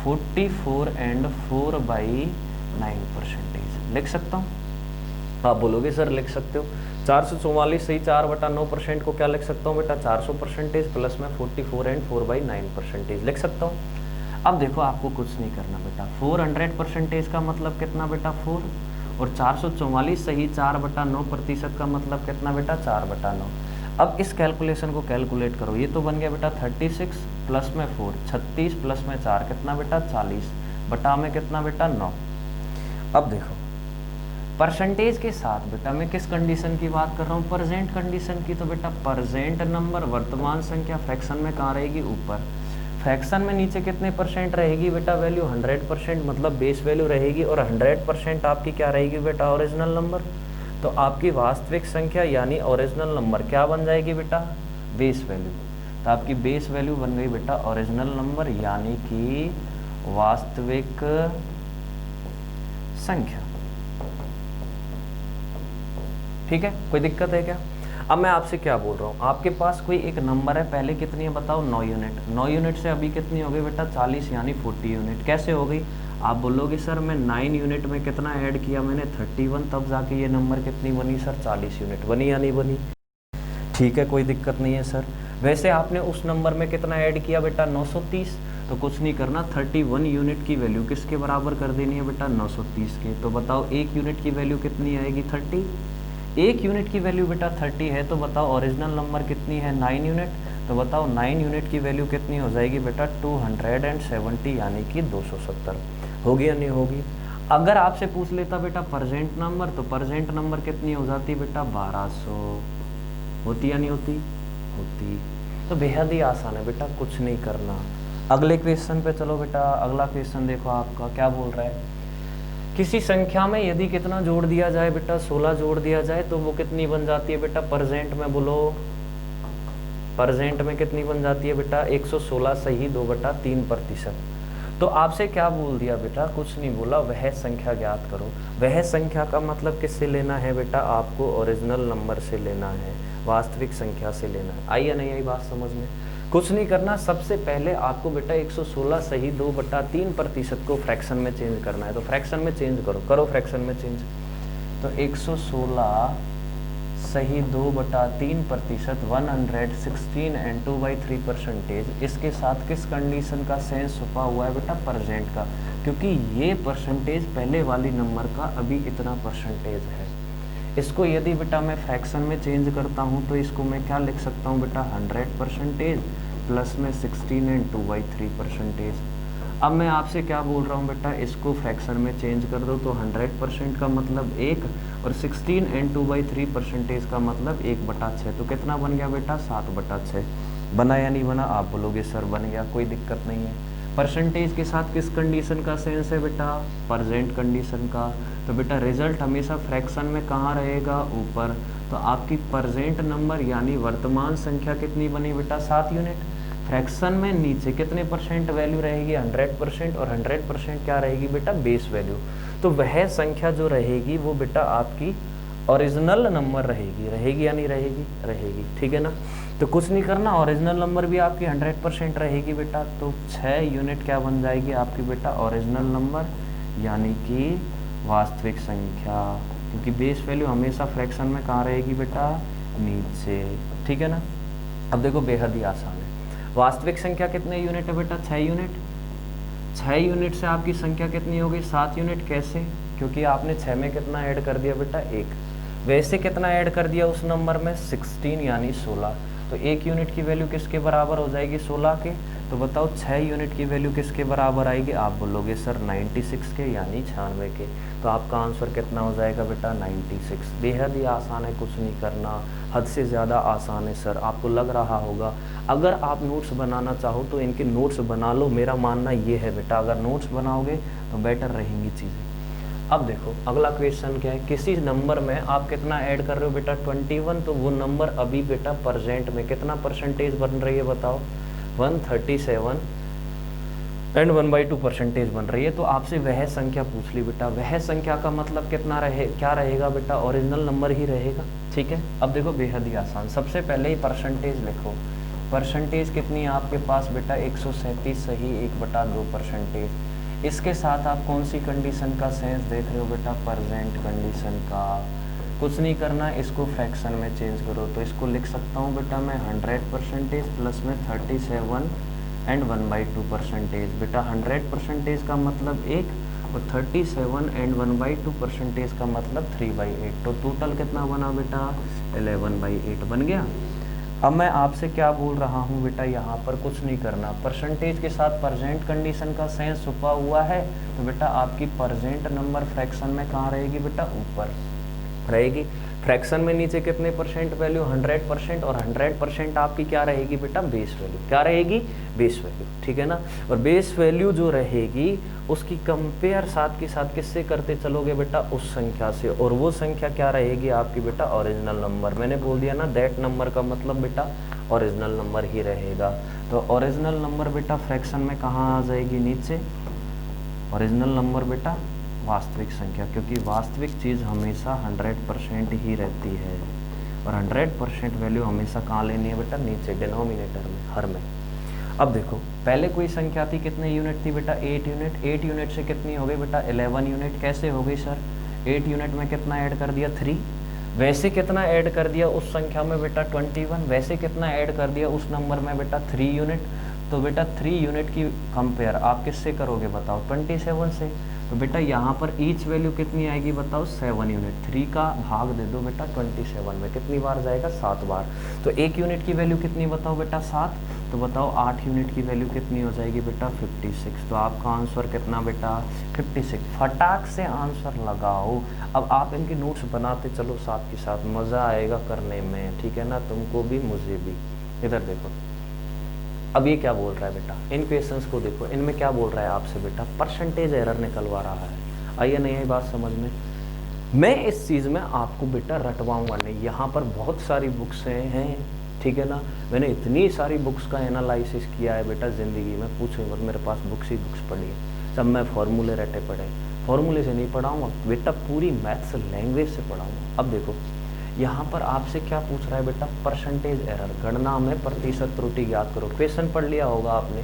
44 एंड 4/9% लिख सकता हूँ। आप बोलोगे सर लिख सकते हो, 444 से ही 4/9% को क्या लिख सकता हूँ बेटा, 400% प्लस में 44 एंड 4/9% लिख सकता हूँ। अब देखो आपको कुछ नहीं करना बेटा, 400% का मतलब कितना बेटा 4, और 444 से ही 4/9% का मतलब कितना बेटा 4/9। अब इस कैलकुलेशन को कैलकुलेट करो। ये तो बन गया बेटा 36 प्लस में 4, 36 प्लस में 4 कितना बेटा 40, बटा में कितना बेटा 9। अब देखो परसेंटेज के साथ बेटा मैं किस कंडीशन की बात कर रहा हूँ, प्रेजेंट कंडीशन की। तो बेटा प्रेजेंट नंबर वर्तमान संख्या फ्रैक्शन में कहाँ रहेगी, ऊपर। फ्रैक्शन में नीचे कितने परसेंट रहेगी बेटा वैल्यू, 100%, मतलब बेस वैल्यू रहेगी। और 100% आपकी क्या रहेगी बेटा, ओरिजिनल नंबर। तो आपकी वास्तविक संख्या यानी ओरिजिनल नंबर क्या बन जाएगी बेटा, बेस वैल्यू। तो आपकी बेस वैल्यू बन गई बेटा ओरिजिनल नंबर, यानी कि वास्तविक संख्या। ठीक है, कोई दिक्कत है क्या? अब मैं आपसे क्या बोल रहा हूँ, आपके पास कोई एक नंबर है, पहले कितनी है बताओ, 9 यूनिट। 9 यूनिट से अभी कितनी हो गई बेटा, 40 यानी 40 यूनिट। कैसे हो गई? आप बोलोगे सर मैं 9 यूनिट में कितना ऐड किया मैंने, 31, तब जाके ये नंबर कितनी बनी सर, 40 यूनिट बनी या नहीं बनी? ठीक है, कोई दिक्कत नहीं है सर। वैसे आपने उस नंबर में कितना ऐड किया बेटा, 930। तो कुछ नहीं करना, 31 यूनिट की वैल्यू किसके बराबर कर देनी है बेटा, 930 के। तो बताओ 1 यूनिट की वैल्यू कितनी आएगी, 30। 1 यूनिट की वैल्यू बेटा 30 है, तो बताओ ओरिजिनल नंबर कितनी है, 9 यूनिट। तो बताओ 9 यूनिट की वैल्यू कितनी हो जाएगी बेटा, 270 यानी कि 270। होगी या नहीं होगी? अगर आपसे पूछ लेता बेटा परसेंट नंबर, तो परसेंट नंबर कितनी हो जाती बेटा, 1200। होती या नहीं होती? होती। तो बेहद ही आसान है बेटा, कुछ नहीं करना। अगले क्वेश्चन पे चलो बेटा। अगला क्वेश्चन देखो आपका क्या बोल रहा है, किसी संख्या में यदि कितना जोड़ दिया जाए बेटा, 16 जोड़ दिया जाए तो वो कितनी बन जाती है बेटा, परसेंट में बोलो, परसेंट में कितनी बन जाती है बेटा, 116 सही 2/3%। तो आपसे क्या बोल दिया बेटा, कुछ नहीं बोला, वह संख्या ज्ञात करो। वह संख्या का मतलब किससे लेना है बेटा, आपको ओरिजिनल नंबर से लेना है, वास्तविक संख्या से लेना है। आई या नहीं आई बात समझ में? कुछ नहीं करना, सबसे पहले आपको बेटा 116 सही 2/3% को फ्रैक्शन में चेंज करना है। तो फ्रैक्शन में चेंज करो फ्रैक्शन में चेंज। तो 116 सही 2/3%, 116 एंड 2/3%। इसके साथ किस कंडीशन का सेंस छुपा हुआ है बेटा, परसेंट का, क्योंकि ये परसेंटेज पहले वाली नंबर का अभी इतना परसेंटेज है। इसको यदि बेटा मैं फ्रैक्शन में चेंज करता हूँ तो इसको मैं क्या लिख सकता हूँ बेटा, 100% प्लस में 16 एंड 2/3%। अब मैं आपसे क्या बोल रहा हूँ बेटा, इसको फ्रैक्शन में चेंज कर दो। तो 100% का मतलब 1 और 16 एंड 2/3% का मतलब 1/6। तो कितना बन गया बेटा, 7/6। बना या नहीं बना? आप बोलोगे सर बन गया, कोई दिक्कत नहीं है। परसेंटेज के साथ किस कंडीशन का सेंस है बेटा, परसेंट कंडीशन का। तो बेटा रिजल्ट हमेशा फ्रैक्शन में कहाँ रहेगा, ऊपर। तो आपकी परसेंट नंबर यानी वर्तमान संख्या कितनी बनी बेटा, 7 यूनिट। फ्रैक्शन में नीचे कितने परसेंट वैल्यू रहेगी, 100%। और 100% क्या रहेगी बेटा, बेस वैल्यू। तो वह संख्या जो रहेगी वो बेटा आपकी ओरिजिनल नंबर रहेगी। रहेगी या नहीं रहेगी? रहेगी। ठीक है ना? तो कुछ नहीं करना, ओरिजिनल नंबर भी आपकी 100% रहेगी बेटा। तो 6 यूनिट क्या बन जाएगी आपकी बेटा, ओरिजिनल नंबर यानी कि वास्तविक संख्या, क्योंकि बेस वैल्यू हमेशा फ्रैक्शन में कहाँ रहेगी बेटा, नीचे। ठीक है ना? अब देखो बेहद ही आसान है। वास्तविक संख्या कितने यूनिट है बेटा, 6 यूनिट। 6 यूनिट से आपकी संख्या कितनी हो गई, 7 यूनिट। कैसे? क्योंकि आपने 6 में कितना ऐड कर दिया बेटा, 1। वैसे कितना ऐड कर दिया उस नंबर में, 16 यानी 16। तो 1 यूनिट की वैल्यू किसके बराबर हो जाएगी, 16 के। तो बताओ 6 यूनिट की वैल्यू किसके बराबर आएगी? आप बोलोगे सर 96 के यानी 96 के। तो आपका आंसर कितना हो जाएगा बेटा, 96। बेहद ही आसान है, कुछ नहीं करना, हद से ज़्यादा आसान है सर। आपको लग रहा होगा, अगर आप नोट्स बनाना चाहो तो इनके नोट्स बना लो। मेरा मानना ये है बेटा, अगर नोट्स बनाओगे तो बेटर रहेंगी चीज़ें। अब देखो अगला क्वेश्चन क्या है, किसी नंबर में आप कितना ऐड कर रहे हो बेटा, 21। तो वो नंबर अभी बेटा परसेंट में कितना परसेंटेज बन रही है बताओ, 137 एंड 1/2% बन रही है। तो आपसे वह संख्या पूछ ली बेटा। वह संख्या का मतलब कितना क्या रहेगा बेटा, ओरिजिनल नंबर ही रहेगा। ठीक है? अब देखो बेहद ही आसान, सबसे पहले ही परसेंटेज लिखो। परसेंटेज कितनी है आपके पास बेटा, 137 सही 1/2%। इसके साथ आप कौन सी कंडीशन का सेंस देख रहे हो बेटा, परसेंट कंडीशन का। कुछ नहीं करना, इसको फ्रैक्शन में चेंज करो। तो इसको लिख सकता हूँ बेटा मैं 100% प्लस में 37 एंड 1/2%। बेटा 100% का मतलब 1 और 37 एंड 1/2% का मतलब 3/8। तो टोटल कितना बना बेटा, 11/8 बन गया। अब मैं आपसे क्या बोल रहा हूँ बेटा, यहाँ पर कुछ नहीं करना, परसेंटेज के साथ परसेंट कंडीशन का सेंस छुपा हुआ है। तो बेटा आपकी परसेंट नंबर फ्रैक्शन में कहाँ रहेगी बेटा, ऊपर रहेगी। फ्रैक्शन में नीचे कितने परसेंट वैल्यू, 100%। और 100% आपकी क्या रहेगी बेटा, बेस वैल्यू। क्या रहेगी, बेस वैल्यू। ठीक है ना? और बेस वैल्यू जो रहेगी उसकी कंपेयर साथ के साथ किससे करते चलोगे बेटा, उस संख्या से। और वो संख्या क्या रहेगी आपकी बेटा, ओरिजिनल नंबर। मैंने बोल दिया ना, दैट नंबर का मतलब बेटा ओरिजिनल नंबर ही रहेगा। तो ओरिजिनल नंबर बेटा फ्रैक्शन में कहाँ आ जाएगी, नीचे। ओरिजिनल नंबर बेटा वास्तविक संख्या, क्योंकि वास्तविक चीज़ हमेशा 100% ही रहती है और 100% वैल्यू हमेशा कहाँ लेनी है बेटा, नीचे डिनोमिनेटर में, हर में। अब देखो पहले कोई संख्या थी, कितने यूनिट थी बेटा, 8 यूनिट। 8 यूनिट से कितनी हो गई बेटा, 11 यूनिट। कैसे हो गई सर, 8 यूनिट में कितना ऐड कर दिया, 3। वैसे कितना ऐड कर दिया उस संख्या में बेटा, 21। वैसे कितना ऐड कर दिया उस नंबर में बेटा, 3 यूनिट। तो बेटा 3 यूनिट की कंपेयर आप किससे करोगे बताओ, 27 से। तो बेटा यहाँ पर ईच वैल्यू कितनी आएगी बताओ, 7 यूनिट। 3 का भाग दे दो बेटा 27 में, कितनी बार जाएगा, 7 बार। तो 1 यूनिट की वैल्यू कितनी बताओ बेटा, 7। तो बताओ 8 यूनिट की वैल्यू कितनी हो जाएगी बेटा, 56। तो आपका आंसर कितना बेटा, 56। फटाक से आंसर लगाओ। अब आप इनके नोट्स बनाते चलो साथ के साथ, मज़ा आएगा करने में, ठीक है ना, तुमको भी मुझे भी। इधर देखो अब ये क्या बोल रहा है बेटा, इन क्वेश्चंस को देखो, इनमें क्या बोल रहा है आपसे बेटा, परसेंटेज एरर निकलवा रहा है। आइए नहीं आई बात समझ में। मैं इस चीज़ में आपको बेटा रटवाऊंगा नहीं, यहाँ पर बहुत सारी बुक्स हैं, ठीक है ना। मैंने इतनी सारी बुक्स का एनालिसिस किया है बेटा ज़िंदगी में, पूछो मत, मेरे पास बुक्स ही बुक्स पढ़ी है। सब मैं फॉर्मूले रटे पढ़े, फॉर्मूले से नहीं पढ़ाऊँगा बेटा, पूरी मैथ्स लैंग्वेज से पढ़ाऊँगा। अब देखो यहाँ पर आपसे क्या पूछ रहा है बेटा, परसेंटेज एरर, गणना में प्रतिशत त्रुटि ज्ञात करो। क्वेश्चन पढ़ लिया होगा आपने,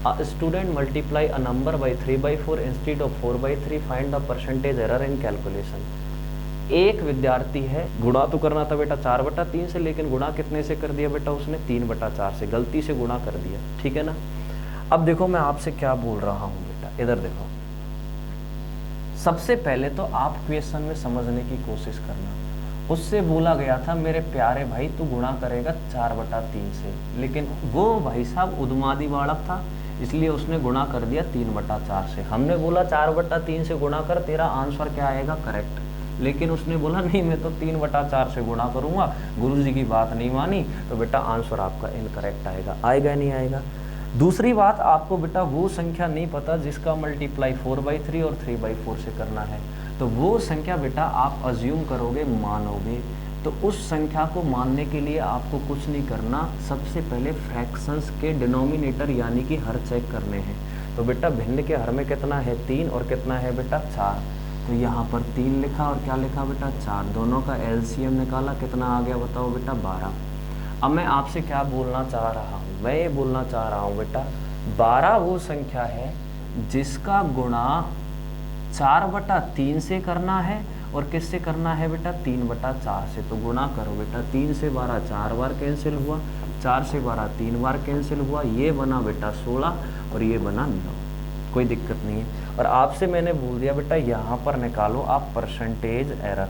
a student multiply a number by 3/4 instead of 4/3, find the percentage error in calculation. एक विद्यार्थी है, गुणा तो करना था बेटा 4/3 से, लेकिन गुणा कितने से कर दिया बेटा उसने, 3/4 से, गलती से गुणा कर दिया, ठीक है ना। अब देखो मैं आपसे क्या बोल रहा हूँ बेटा, इधर देखो, सबसे पहले तो आप क्वेश्चन में समझने की कोशिश करना। उससे बोला गया था मेरे प्यारे भाई तू गुणा करेगा 4/3 से, लेकिन वो भाई साहब उद्मादी बालक था, इसलिए उसने गुणा कर दिया 3/4 से। हमने बोला 4/3 से गुणा कर, तेरा आंसर क्या आएगा, करेक्ट। लेकिन उसने बोला नहीं मैं तो 3/4 से गुणा करूंगा, गुरुजी की बात नहीं मानी, तो बेटा आंसर आपका इनकरेक्ट आएगा। आएगा नहीं आएगा। दूसरी बात, आपको बेटा वो संख्या नहीं पता जिसका मल्टीप्लाई 4/3 और 3/4 से करना है, तो वो संख्या बेटा आप अज्यूम करोगे, मानोगे। तो उस संख्या को मानने के लिए आपको कुछ नहीं करना, सबसे पहले फ्रैक्शंस के डिनोमिनेटर यानी कि हर चेक करने हैं। तो बेटा भिन्न के हर में कितना है, 3, और कितना है बेटा 4। तो यहाँ पर 3 लिखा और क्या लिखा बेटा 4, दोनों का एलसीएम निकाला, कितना आ गया बताओ बेटा 12। अब मैं आपसे क्या बोलना चाह रहा हूँ, मैं ये बोलना चाह रहा हूँ बेटा 12 वो संख्या है जिसका गुणा 4/3 से करना है, और किससे करना है बेटा 3/4 से। तो गुणा करो बेटा, 3 से 12 4 बार कैंसिल हुआ, 4 से 12 3 बार कैंसिल हुआ, ये बना बेटा 16 और ये बना 9, कोई दिक्कत नहीं है। और आपसे मैंने बोल दिया बेटा यहाँ पर निकालो आप परसेंटेज एरर,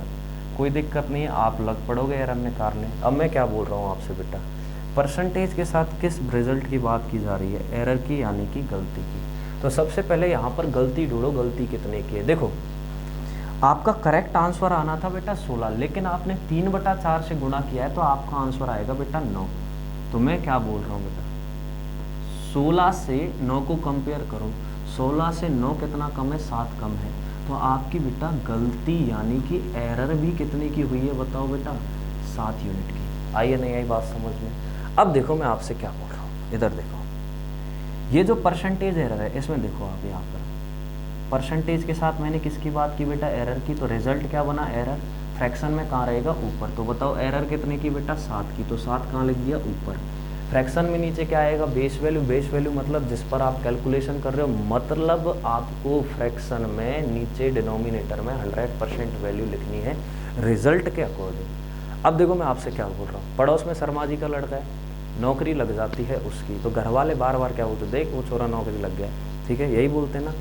कोई दिक्कत नहीं है, आप लग पड़ोगे एरर निकालने। अब मैं क्या बोल रहा हूँ आपसे बेटा, परसेंटेज के साथ किस रिजल्ट की बात की जा रही है, एरर की यानी कि गलती की। तो सबसे पहले यहाँ पर गलती ढूंढो, गलती कितने की है। देखो आपका करेक्ट आंसर आना था बेटा 16, लेकिन आपने 3/4 से गुणा किया है, तो आपका आंसर आएगा बेटा 9। तो मैं क्या बोल रहा हूँ बेटा, 16 से 9 को कंपेयर करो, 16 से 9 कितना कम है, 7 कम है। तो आपकी बेटा गलती यानी कि एरर भी कितने की हुई है बताओ बेटा, 7 यूनिट की। आई या नहीं आई बात समझ में। अब देखो मैं आपसे क्या बोल रहा हूँ, इधर देखो, ये जो परसेंटेज एरर है इसमें देखो आप यहाँ पर परसेंटेज के साथ मैंने किसकी बात की बेटा, एरर की। तो रिजल्ट क्या बना, एरर। फ्रैक्शन में कहाँ रहेगा, ऊपर। तो बताओ एरर कितने की बेटा, 7 की, तो 7 कहाँ लिख दिया, ऊपर। फ्रैक्शन में नीचे क्या आएगा, बेस वैल्यू। बेस वैल्यू मतलब जिस पर आप कैलकुलेशन कर रहे हो, मतलब आपको फ्रैक्शन में नीचे डिनोमिनेटर में 100% वैल्यू लिखनी है रिजल्ट के अकॉर्डिंग। अब देखो मैं आपसे क्या बोल रहा हूँ, पड़ोस में शर्मा जी का लड़का है, नौकरी लग जाती है उसकी, तो घर वाले बार बार क्या बोलते, देख वो छोरा नौकरी लग गया, ठीक है, यही बोलते हैं ना।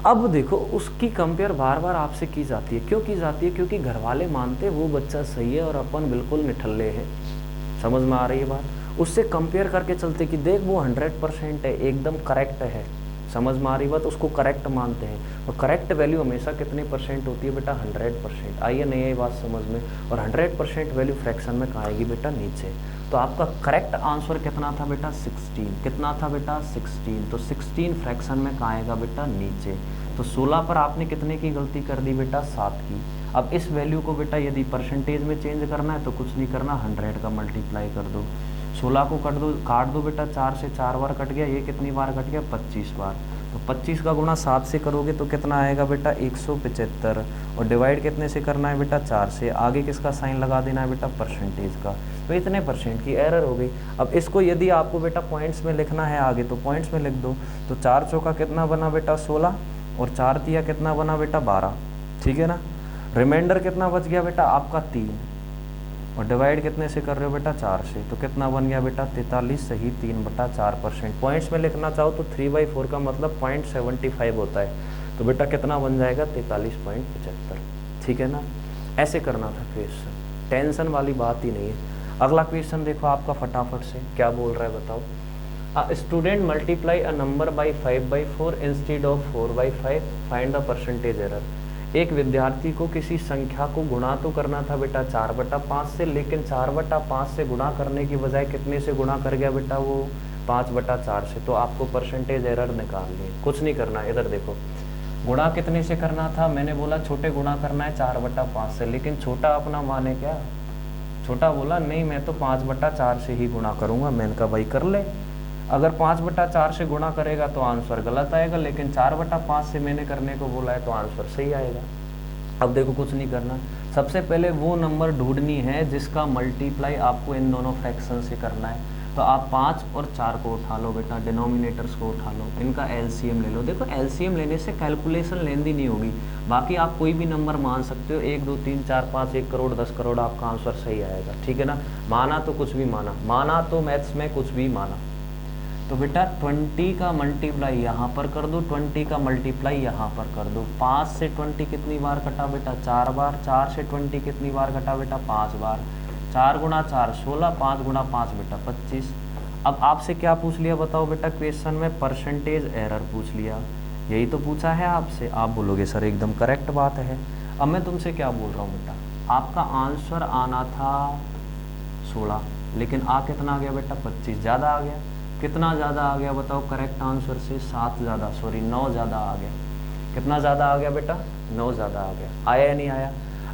अब देखो उसकी कंपेयर बार बार आपसे की जाती है, क्यों की जाती है, क्योंकि घर वाले मानते वो बच्चा सही है और अपन बिल्कुल निठल्ले हैं। समझ में आ रही है बात। उससे कंपेयर करके चलते कि देख वो 100% है, एकदम करेक्ट है। समझ में आ रही बात, उसको करेक्ट मानते हैं। और करेक्ट वैल्यू हमेशा कितने परसेंट होती है बेटा, 100%। आइए नहीं आई बात समझ में। और 100% वैल्यू फ्रैक्शन में कहाँ आएगी बेटा, नीचे। तो आपका करेक्ट आंसर कितना था बेटा, 16। कितना था बेटा, 16। तो 16 फ्रैक्शन में कहाँ आएगा बेटा, नीचे। तो 16 पर आपने कितने की गलती कर दी बेटा, 7 की। अब इस वैल्यू को बेटा यदि परसेंटेज में चेंज करना है तो कुछ नहीं करना, 100 का मल्टीप्लाई कर दो। 16 को काट दो बेटा, 4 से 4 बार कट गया, ये कितनी बार कट गया, 25 बार। तो 25 का गुणा 7 से करोगे तो कितना आएगा बेटा 175, और डिवाइड कितने से करना है बेटा 4 से, आगे किसका साइन लगा देना है बेटा परसेंटेज का, तो इतने परसेंट की एरर हो गई। अब इसको यदि आपको बेटा पॉइंट्स में लिखना है आगे तो पॉइंट्स में लिख दो, तो 4 चौका कितना बना बेटा 16, और 4 तिया कितना बना बेटा 12, ठीक है ना। रिमाइंडर कितना बच गया बेटा आपका 3, और डिवाइड कितने से कर रहे हो बेटा 4 से, तो कितना बन गया बेटा 43 सही 3/4%। पॉइंट्स में लिखना चाहो तो 3/4 का मतलब 0.75 होता है, तो बेटा कितना बन जाएगा 43.75, ठीक है ना। ऐसे करना था क्वेश्चन, टेंशन वाली बात ही नहीं है। अगला क्वेश्चन देखो आपका फटाफट से क्या बोल रहा है बताओ। A student multiply a number by 5/4 instead of 4/5, find the percentage error। एक विद्यार्थी को किसी संख्या को गुणा तो करना था बेटा 4/5 से, लेकिन 4/5 से गुणा करने की बजाय कितने से गुणा कर गया बेटा वो 5/4 से, तो आपको परसेंटेज एरर निकालनी है। कुछ नहीं करना, इधर देखो गुणा कितने से करना था, मैंने बोला छोटे गुणा करना है 4/5 से, लेकिन छोटा अपना माने क्या, छोटा बोला नहीं मैं तो 5/4 से ही गुणा करूंगा। मैंने कहा भाई कर ले, अगर 5/4 से गुणा करेगा तो आंसर गलत आएगा, लेकिन 4/5 से मैंने करने को बोला है तो आंसर सही आएगा। अब देखो कुछ नहीं करना, सबसे पहले वो नंबर ढूंढनी है जिसका मल्टीप्लाई आपको इन दोनों फ्रैक्शन से करना है। तो आप 5 और 4 को उठा लो बेटा, डिनोमिनेटर्स को उठा लो, इनका एलसीएम ले लो। देखो एलसीएम लेने से कैलकुलेशन लेंदी नहीं होगी, बाकी आप कोई भी नंबर मान सकते हो, 1 2 3 4 5 1 करोड़ 10 करोड़ आपका आंसर सही आएगा, ठीक है ना। माना तो कुछ भी माना, माना तो मैथ्स में कुछ भी माना। तो बेटा 20 का मल्टीप्लाई यहाँ पर कर दो, 20 का मल्टीप्लाई यहाँ पर कर दो। 5 से 20 कितनी बार कटा बेटा 4 बार, 4 से 20 कितनी बार कटा बेटा 5 बार, 4 गुणा 4 16, 5 गुणा 5 बेटा 25। अब आपसे क्या पूछ लिया बताओ बेटा क्वेश्चन में, परसेंटेज एरर पूछ लिया, यही तो पूछा है आपसे। आप बोलोगे सर एकदम करेक्ट बात है। अब मैं तुमसे क्या बोल रहा हूँ बेटा, आपका आंसर आना था 16, लेकिन आ कितना आ गया बेटा 25, ज़्यादा आ गया। कितना ज़्यादा आ गया बताओ करेक्ट आंसर से, 7 ज़्यादा, सॉरी 9 ज़्यादा आ गया। कितना ज़्यादा आ गया बेटा 9 ज़्यादा आ गया। आया या नहीं आया।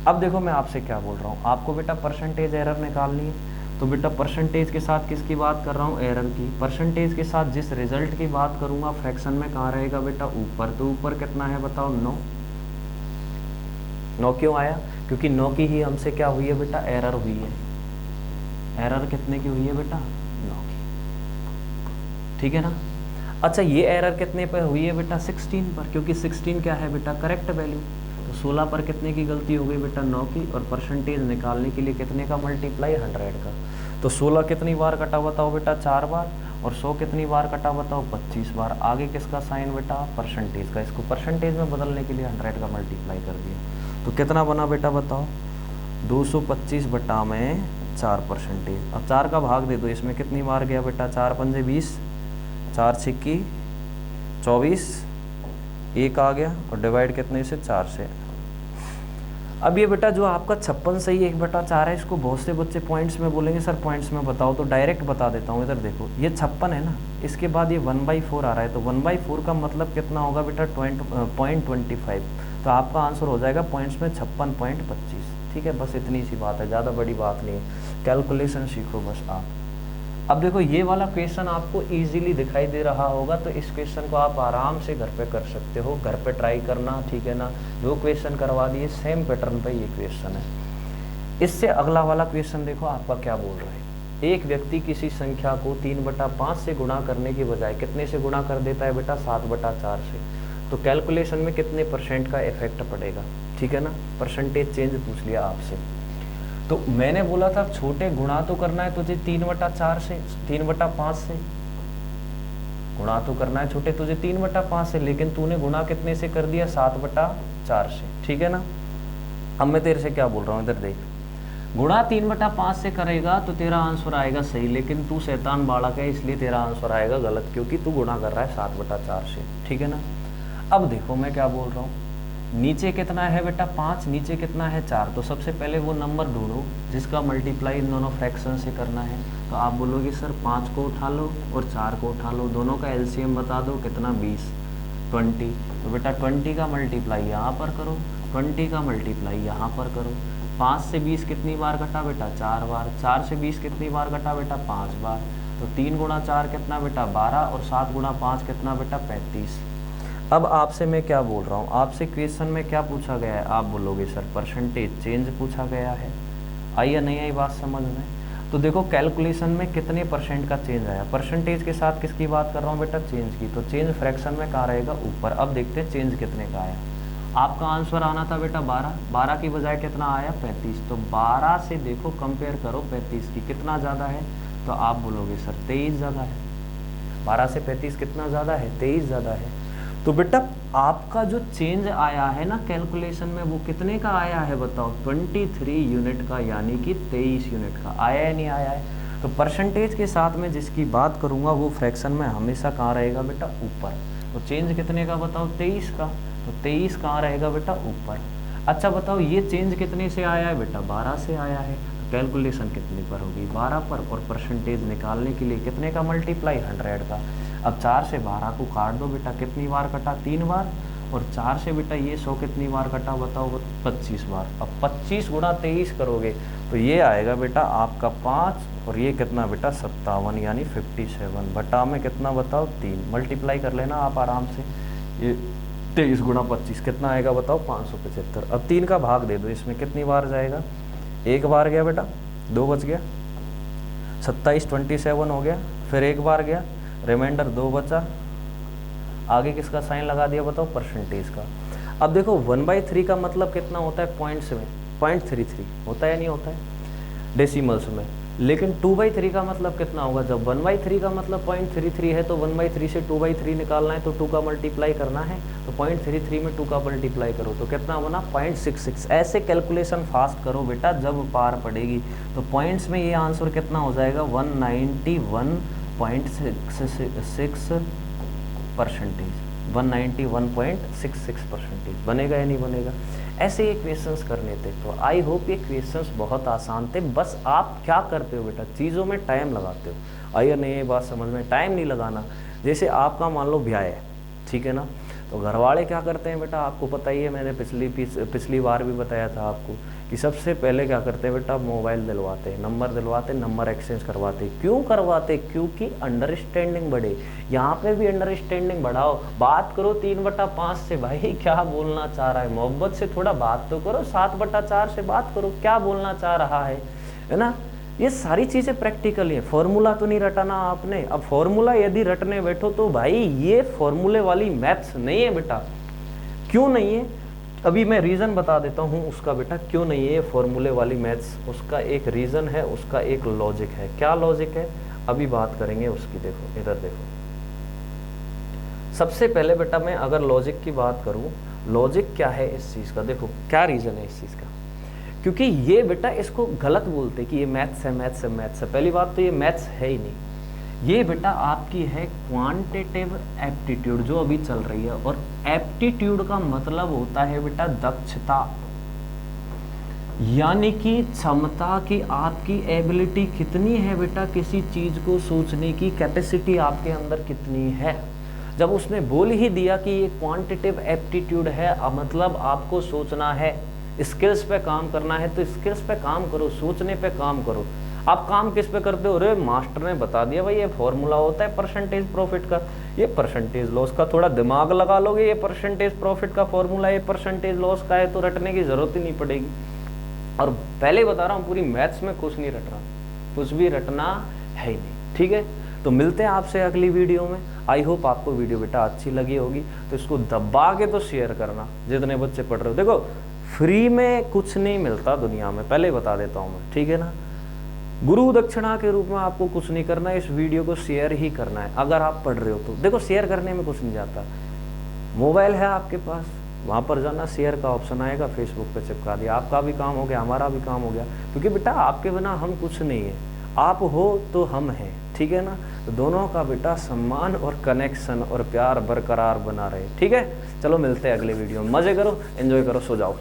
अब देखो मैं आपसे क्या बोल रहा हूँ, आपको बेटा परसेंटेज एरर निकालनी है, तो बेटा परसेंटेज के साथ किसकी बात कर रहा हूँ, एरर की। परसेंटेज के साथ जिस रिजल्ट की बात करूँगा फ्रैक्शन में कहाँ रहेगा बेटा ऊपर, तो ऊपर कितना है बताओ 9। 9 क्यों आया, क्योंकि 9 की ही हमसे क्या हुई है बेटा एरर हुई है। एरर कितने की हुई है बेटा 9 की, ठीक है ना। अच्छा ये एरर कितने पर हुई है बेटा 16 पर, क्योंकि 16 क्या है बेटा करेक्ट वैल्यू। तो 16 पर कितने की गलती हो गई बेटा 9 की, और परसेंटेज निकालने के लिए कितने का मल्टीप्लाई 100 का। तो 16 कितनी बार कटा बताओ बेटा 4 बार, और 100 कितनी बार कटा बताओ 25 बार। आगे किसका साइन बेटा परसेंटेज का, इसको परसेंटेज में बदलने के लिए 100 का मल्टीप्लाई कर दिया। तो कितना बना बेटा बताओ 225 बटा में 4 परसेंटेज। अब 4 का भाग दे दो, इसमें कितनी बार गया बेटा 4 पंजे 20, 4 छिक्की 24, 1 आ गया, और डिवाइड कितने से 4 से। अब ये बेटा जो आपका 56 सही 1/4 है, इसको बहुत से बच्चे पॉइंट्स में बोलेंगे सर पॉइंट्स में बताओ, तो डायरेक्ट बता देता हूँ। इधर देखो ये 56 है ना, इसके बाद ये 1/4 आ रहा है, तो 1/4 का मतलब कितना होगा बेटा 0.25, तो आपका आंसर हो जाएगा पॉइंट्स में 56.25, ठीक है। बस इतनी सी बात है, ज़्यादा बड़ी बात नहीं है, कैलकुलेशन सीखो बस आप। अब देखो ये वाला क्वेश्चन आपको इजीली दिखाई दे रहा होगा, तो इस क्वेश्चन को आप आराम से घर पे कर सकते हो, घर पे ट्राई करना, ठीक है ना। जो क्वेश्चन करवा दिए सेम पैटर्न पे ये क्वेश्चन है। इससे अगला वाला क्वेश्चन देखो आपका क्या बोल रहा है। एक व्यक्ति किसी संख्या को 3/5 से गुणा करने की बजाय कितने से गुणा कर देता है बेटा 7/4 से, तो कैलकुलेशन में कितने परसेंट का इफेक्ट पड़ेगा, ठीक है ना। परसेंटेज चेंज पूछ लिया आपसे, तो मैंने बोला था छोटे गुणा तो करना है तुझे 3/4 से, 3/5 से गुणा तो करना है छोटे तुझे 3/5 से, लेकिन तूने गुणा कितने से कर दिया 7/4 से, ठीक है ना। अब मैं तेरे से क्या बोल रहा हूँ, इधर देख, गुणा 3/5 से करेगा तो तेरा आंसर आएगा सही, लेकिन तू शैतान बालक है इसलिए तेरा आंसर आएगा गलत, क्योंकि तू गुणा कर रहा है 7/4 से, ठीक है ना। अब देखो मैं क्या बोल रहा हूँ, नीचे कितना है बेटा 5, नीचे कितना है 4, तो सबसे पहले वो नंबर ढूंढो जिसका मल्टीप्लाई इन दोनों फ्रैक्शन से करना है। तो आप बोलोगे सर 5 को उठा लो और 4 को उठा लो, दोनों का एलसीएम बता दो कितना 20, 20। तो बेटा 20 का मल्टीप्लाई यहाँ पर करो, 20 का मल्टीप्लाई यहाँ पर करो। 5 से 20 कितनी बार कटा बेटा 4 बार, 4 से 20 कितनी बार कटा बेटा 5 बार। तो 3 गुणा 4 कितना बेटा 12, और 7 गुणा 5 कितना बेटा 35। अब आपसे मैं क्या बोल रहा हूँ, आपसे क्वेश्चन में क्या पूछा गया है, आप बोलोगे सर परसेंटेज चेंज पूछा गया है। आई या नहीं आई बात समझ में? तो देखो कैलकुलेशन में कितने परसेंट का चेंज आया, परसेंटेज के साथ किसकी बात कर रहा हूँ बेटा, चेंज की। तो चेंज फ्रैक्शन में कहाँ रहेगा, ऊपर। अब देखते हैं चेंज कितने का आया। आपका आंसर आना था बेटा 12, 12 की बजाय कितना आया 35। तो 12 से देखो कंपेयर करो 35 की, कितना ज़्यादा है, तो आप बोलोगे सर 23 ज़्यादा है। 12 से 35 कितना ज़्यादा है, 23 ज़्यादा है। तो बेटा आपका जो चेंज आया है ना कैलकुलेशन में, वो कितने का आया है बताओ, 23 यूनिट का, यानी कि 23 यूनिट का। आया है नहीं आया है? तो परसेंटेज के साथ में जिसकी बात करूँगा वो फ्रैक्शन में हमेशा कहाँ रहेगा बेटा, ऊपर। तो चेंज कितने का बताओ, 23 का। तो 23 कहाँ रहेगा बेटा, ऊपर। अच्छा बताओ ये चेंज कितने से आया है बेटा, 12 से आया है। तो कैलकुलेशन कितने पर होगी, 12 पर। और परसेंटेज निकालने के लिए कितने का मल्टीप्लाई, 100 का। अब 4 से 12 को काट दो बेटा, कितनी बार कटा, 3 बार। और 4 से बेटा ये 100 कितनी बार कटा बताओ, 25 बार। अब 25 गुणा 23 करोगे तो ये आएगा बेटा आपका 5, और ये कितना बेटा 57, यानी 57 बटा में कितना बताओ 3। मल्टीप्लाई कर लेना आप आराम से, ये 23 गुणा 25 कितना आएगा बताओ, 575। अब 3 का भाग दे दो, इसमें कितनी बार जाएगा, 1 बार गया बेटा, 2 बच गया, 27 27 हो गया, फिर 1 बार गया, रिमाइंडर 2 बचा। आगे किसका साइन लगा दिया बताओ, परसेंटेज का। अब देखो 1/3 का मतलब कितना होता है, 0.33 होता है या नहीं होता है डेसिमल्स में। लेकिन 2/3 का मतलब कितना होगा, जब 1/3 का मतलब 0.33 है तो 1/3 से 2/3 निकालना है, तो 2 का मल्टीप्लाई करना है। तो 0.33 में 2 का मल्टीप्लाई करो तो कितना बना, 0.66। ऐसे कैलकुलेशन फास्ट करो बेटा, जब पार पड़ेगी तो पॉइंट्स में ये आंसर कितना हो जाएगा, 191.66% बनेगा या नहीं बनेगा। ऐसे ये क्वेश्चंस करने थे। तो आई होप ये क्वेश्चंस बहुत आसान थे, बस आप क्या करते हो बेटा, चीज़ों में टाइम लगाते हो। आई या नहीं ये बात समझ में? टाइम नहीं लगाना। जैसे आपका मान लो ब्याह है, ठीक है ना, तो घर वाले क्या करते हैं बेटा, आपको पता ही है, मैंने पिछली बार भी बताया था आपको कि सबसे पहले क्या करते हैं बेटा, मोबाइल दिलवाते हैं, नंबर एक्सचेंज करवाते। क्यों करवाते, क्योंकि अंडरस्टैंडिंग बढ़े। यहाँ पे भी अंडरस्टैंडिंग बढ़ाओ, बात करो 3/5 से, भाई क्या बोलना चाह रहा है, मोहब्बत से थोड़ा बात तो करो, 7/4 से बात करो, क्या बोलना चाह रहा है ना। ये सारी चीज़ें प्रैक्टिकल है, फॉर्मूला तो नहीं रटाना आपने। अब फॉर्मूला यदि रटने बैठो तो भाई ये फॉर्मूले वाली मैथ्स नहीं है बेटा। क्यों नहीं है, अभी मैं रीज़न बता देता हूँ उसका बेटा, क्यों नहीं है फॉर्मूले वाली मैथ्स। उसका एक रीज़न है, उसका एक लॉजिक है। क्या लॉजिक है, अभी बात करेंगे उसकी। देखो इधर देखो, सबसे पहले बेटा मैं अगर लॉजिक की बात करूँ, लॉजिक क्या है इस चीज़ का, देखो क्या रीज़न है इस चीज़ का। क्योंकि ये बेटा इसको गलत बोलते कि ये मैथ्स है। पहली बात तो ये मैथ्स है ही नहीं, ये बेटा आपकी है क्वांटिटेटिव एप्टीट्यूड जो अभी चल रही है। और एप्टीट्यूड का मतलब होता है बेटा दक्षता, यानी कि क्षमता की, आपकी एबिलिटी कितनी है बेटा, किसी चीज को सोचने की कैपेसिटी आपके अंदर कितनी है। जब उसने बोल ही दिया कि ये क्वांटिटेटिव एप्टीट्यूड है, मतलब आपको सोचना है, स्किल्स पे काम करना है, तो स्किल्स पे काम करो, सोचने पे काम करो। आप काम किस पे करते हो, अरे मास्टर ने बता दिया भाई ये फॉर्मूला होता है परसेंटेज प्रॉफिट का, ये परसेंटेज लॉस का, थोड़ा दिमाग लगा लोगे, ये परसेंटेज प्रॉफिट का फॉर्मूला, ये परसेंटेज लॉस का है, तो रटने की जरूरत ही नहीं पड़ेगी। और पहले बता रहा हूँ पूरी मैथ्स में कुछ नहीं रट रहा, कुछ भी रटना है ही नहीं, ठीक है। तो मिलते हैं आपसे अगली वीडियो में। आई होप आपको वीडियो बेटा अच्छी लगी होगी, तो इसको दबा के तो शेयर करना जितने बच्चे पढ़ रहे हो। देखो फ्री में कुछ नहीं मिलता दुनिया में, पहले बता देता हूँ मैं, ठीक है ना। गुरु दक्षिणा के रूप में आपको कुछ नहीं करना है, इस वीडियो को शेयर ही करना है अगर आप पढ़ रहे हो तो। देखो शेयर करने में कुछ नहीं जाता, मोबाइल है आपके पास, वहाँ पर जाना, शेयर का ऑप्शन आएगा, फेसबुक पे चिपका दिया, आपका भी काम हो गया, हमारा भी काम हो गया। क्योंकि बेटा आपके बिना हम कुछ नहीं है, आप हो तो हम हैं, ठीक है ना। तो दोनों का बेटा सम्मान और कनेक्शन और प्यार बरकरार बना रहे, ठीक है। चलो मिलते हैं अगले वीडियो में, मजे करो, एंजॉय करो, सो जाओ।